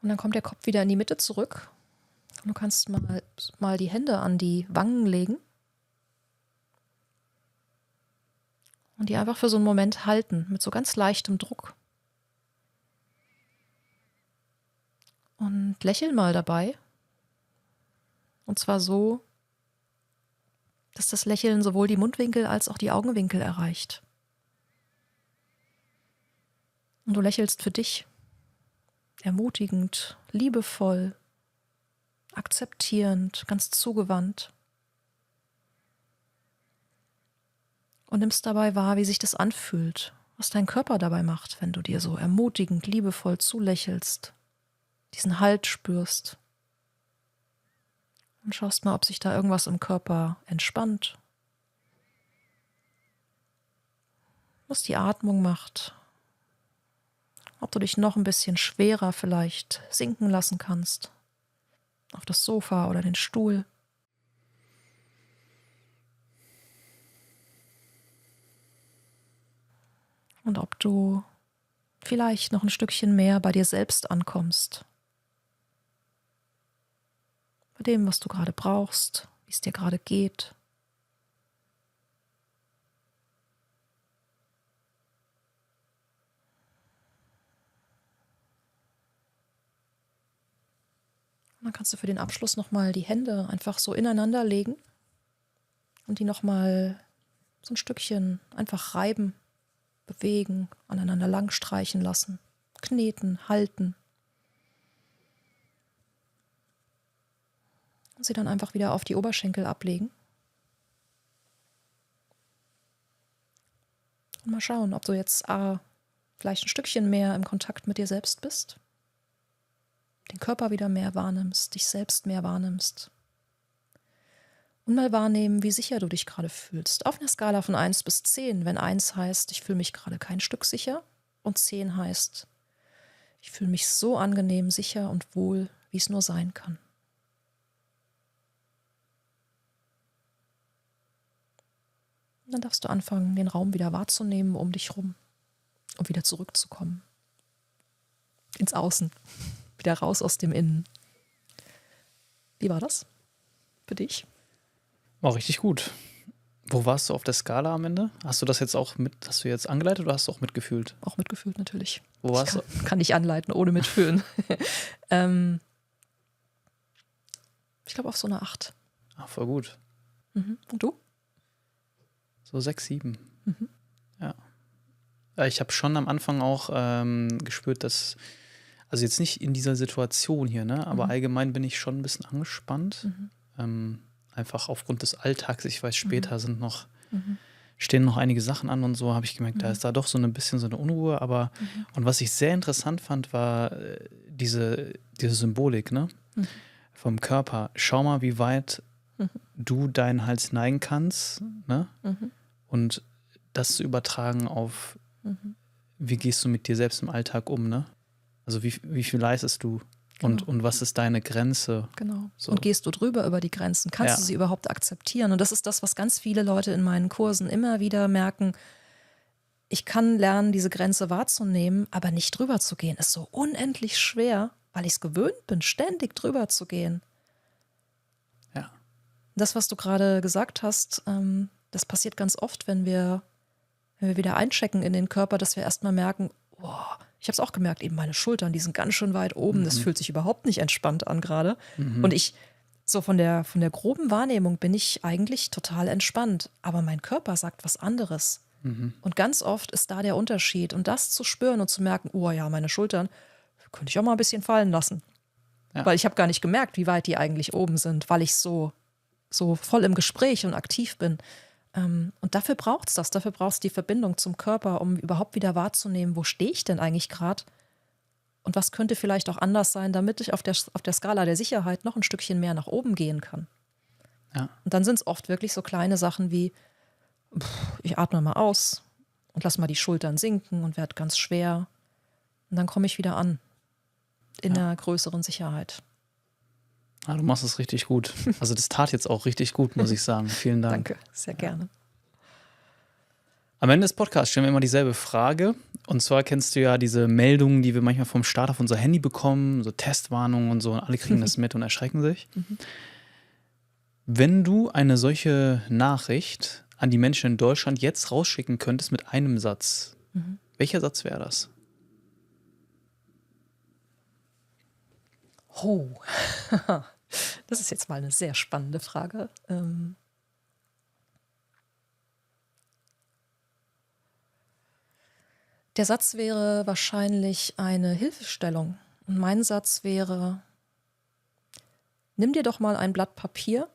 Und dann kommt der Kopf wieder in die Mitte zurück und du kannst mal die Hände an die Wangen legen und die einfach für so einen Moment halten, mit so ganz leichtem Druck. Und lächel mal dabei. Und zwar so, dass das Lächeln sowohl die Mundwinkel als auch die Augenwinkel erreicht. Und du lächelst für dich. Ermutigend, liebevoll, akzeptierend, ganz zugewandt. Und nimmst dabei wahr, wie sich das anfühlt, was dein Körper dabei macht, wenn du dir so ermutigend, liebevoll zulächelst, diesen Halt spürst. Und schaust mal, ob sich da irgendwas im Körper entspannt, was die Atmung macht, ob du dich noch ein bisschen schwerer vielleicht sinken lassen kannst, auf das Sofa oder den Stuhl. Und ob du vielleicht noch ein Stückchen mehr bei dir selbst ankommst. Bei dem, was du gerade brauchst, wie es dir gerade geht. Und dann kannst du für den Abschluss nochmal die Hände einfach so ineinander legen und die nochmal so ein Stückchen einfach reiben, bewegen, aneinander lang streichen lassen, kneten, halten. Und sie dann einfach wieder auf die Oberschenkel ablegen. Und mal schauen, ob du jetzt vielleicht ein Stückchen mehr im Kontakt mit dir selbst bist, den Körper wieder mehr wahrnimmst, dich selbst mehr wahrnimmst. Und mal wahrnehmen, wie sicher du dich gerade fühlst. Auf einer Skala von 1 bis 10, wenn 1 heißt, ich fühle mich gerade kein Stück sicher und 10 heißt, ich fühle mich so angenehm, sicher und wohl, wie es nur sein kann. Und dann darfst du anfangen, den Raum wieder wahrzunehmen um dich rum und wieder zurückzukommen. Ins Außen, wieder raus aus dem Innen. Wie war das für dich? War richtig gut. Wo warst du auf der Skala am Ende? Hast du das jetzt auch hast du jetzt angeleitet oder hast du auch mitgefühlt? Auch mitgefühlt natürlich. Wo warst du? Kann ich anleiten, ohne mitfühlen. Ich glaube auf so eine 8. Voll gut. Mhm. Und du? So 6, 7. Mhm. Ja. Ich habe schon am Anfang auch gespürt, dass, also jetzt nicht in dieser Situation hier, ne, aber allgemein bin ich schon ein bisschen angespannt. Einfach aufgrund des Alltags. Ich weiß, später stehen noch einige Sachen an und so, habe ich gemerkt, da ist da doch so ein bisschen so eine Unruhe. Aber und was ich sehr interessant fand, war diese Symbolik, ne? Vom Körper. Schau mal, wie weit du deinen Hals neigen kannst, ne? Und das zu übertragen auf, wie gehst du mit dir selbst im Alltag um, ne? Also wie viel leistest du? Und was ist deine Grenze? Genau. So. Und gehst du drüber über die Grenzen? Kannst du sie überhaupt akzeptieren? Und das ist das, was ganz viele Leute in meinen Kursen immer wieder merken. Ich kann lernen, diese Grenze wahrzunehmen, aber nicht drüber zu gehen. Ist so unendlich schwer, weil ich es gewöhnt bin, ständig drüber zu gehen. Ja. Das, was du gerade gesagt hast, das passiert ganz oft, wenn wir wieder einchecken in den Körper, dass wir erstmal merken, boah, ich habe es auch gemerkt, eben meine Schultern, die sind ganz schön weit oben. Das fühlt sich überhaupt nicht entspannt an gerade. Und ich, so von der groben Wahrnehmung bin ich eigentlich total entspannt. Aber mein Körper sagt was anderes. Und ganz oft ist da der Unterschied. Und das zu spüren und zu merken, oh ja, meine Schultern könnte ich auch mal ein bisschen fallen lassen. Ja. Weil ich habe gar nicht gemerkt, wie weit die eigentlich oben sind, weil ich so voll im Gespräch und aktiv bin. Und dafür braucht es das. Dafür brauchst du die Verbindung zum Körper, um überhaupt wieder wahrzunehmen, wo stehe ich denn eigentlich gerade? Und was könnte vielleicht auch anders sein, damit ich auf der Skala der Sicherheit noch ein Stückchen mehr nach oben gehen kann. Ja. Und dann sind es oft wirklich so kleine Sachen wie, ich atme mal aus und lass mal die Schultern sinken und werde ganz schwer. Und dann komme ich wieder an in einer größeren Sicherheit. Ah, du machst es richtig gut. Also das tat jetzt auch richtig gut, muss ich sagen. Vielen Dank. Danke, sehr gerne. Am Ende des Podcasts stellen wir immer dieselbe Frage. Und zwar kennst du ja diese Meldungen, die wir manchmal vom Start auf unser Handy bekommen, so Testwarnungen und so. Und alle kriegen das mit und erschrecken sich. Wenn du eine solche Nachricht an die Menschen in Deutschland jetzt rausschicken könntest mit einem Satz, welcher Satz wäre das? Oh, das ist jetzt mal eine sehr spannende Frage. Der Satz wäre wahrscheinlich eine Hilfestellung. Und mein Satz wäre, nimm dir doch mal ein Blatt Papier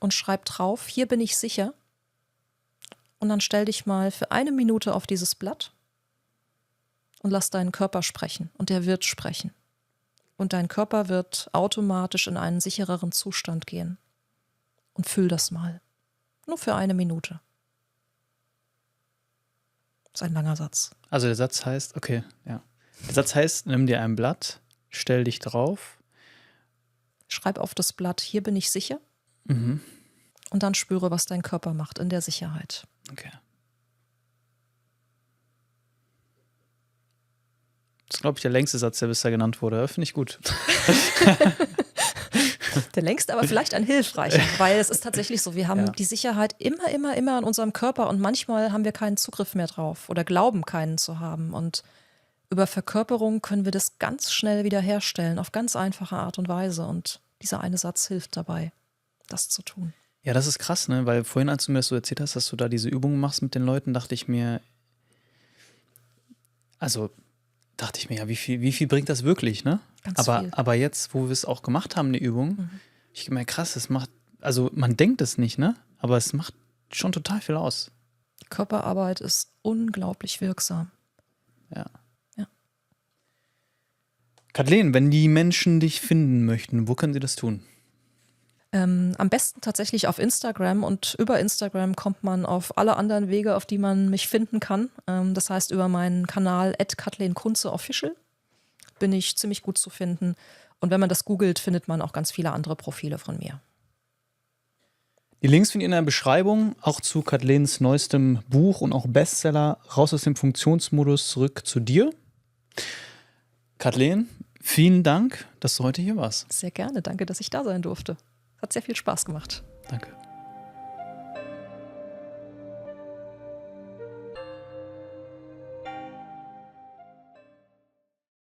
und schreib drauf, hier bin ich sicher. Und dann stell dich mal für 1 Minute auf dieses Blatt und lass deinen Körper sprechen. Und der wird sprechen. Und dein Körper wird automatisch in einen sichereren Zustand gehen. Und fühl das mal. Nur für 1 Minute. Das ist ein langer Satz. Also der Satz heißt, okay, ja. Der Satz heißt, nimm dir ein Blatt, stell dich drauf. Schreib auf das Blatt, hier bin ich sicher. Mhm. Und dann spüre, was dein Körper macht in der Sicherheit. Okay. Das ist, glaube ich, der längste Satz, der bisher genannt wurde. Finde ich gut. Der längste, aber vielleicht ein hilfreicher, weil es ist tatsächlich so, wir haben die Sicherheit immer in unserem Körper und manchmal haben wir keinen Zugriff mehr drauf oder glauben, keinen zu haben. Und über Verkörperung können wir das ganz schnell wiederherstellen, auf ganz einfache Art und Weise. Und dieser eine Satz hilft dabei, das zu tun. Ja, das ist krass, ne? Weil vorhin, als du mir das so erzählt hast, dass du da diese Übungen machst mit den Leuten, dachte ich mir, ja, wie viel bringt das wirklich, ne? Ganz viel. Aber jetzt, wo wir es auch gemacht haben, eine Übung, ich gemerkt, krass, es macht, also man denkt es nicht, ne? Aber es macht schon total viel aus. Körperarbeit ist unglaublich wirksam. Ja. Ja. Kathleen, wenn die Menschen dich finden möchten, wo können sie das tun? Am besten tatsächlich auf Instagram und über Instagram kommt man auf alle anderen Wege, auf die man mich finden kann. Das heißt, über meinen Kanal @KathleenKunze_official bin ich ziemlich gut zu finden. Und wenn man das googelt, findet man auch ganz viele andere Profile von mir. Die Links findet ihr in der Beschreibung, auch zu Kathleens neuestem Buch und auch Bestseller Raus aus dem Funktionsmodus, zurück zu dir. Kathleen, vielen Dank, dass du heute hier warst. Sehr gerne, danke, dass ich da sein durfte. Hat sehr viel Spaß gemacht. Danke.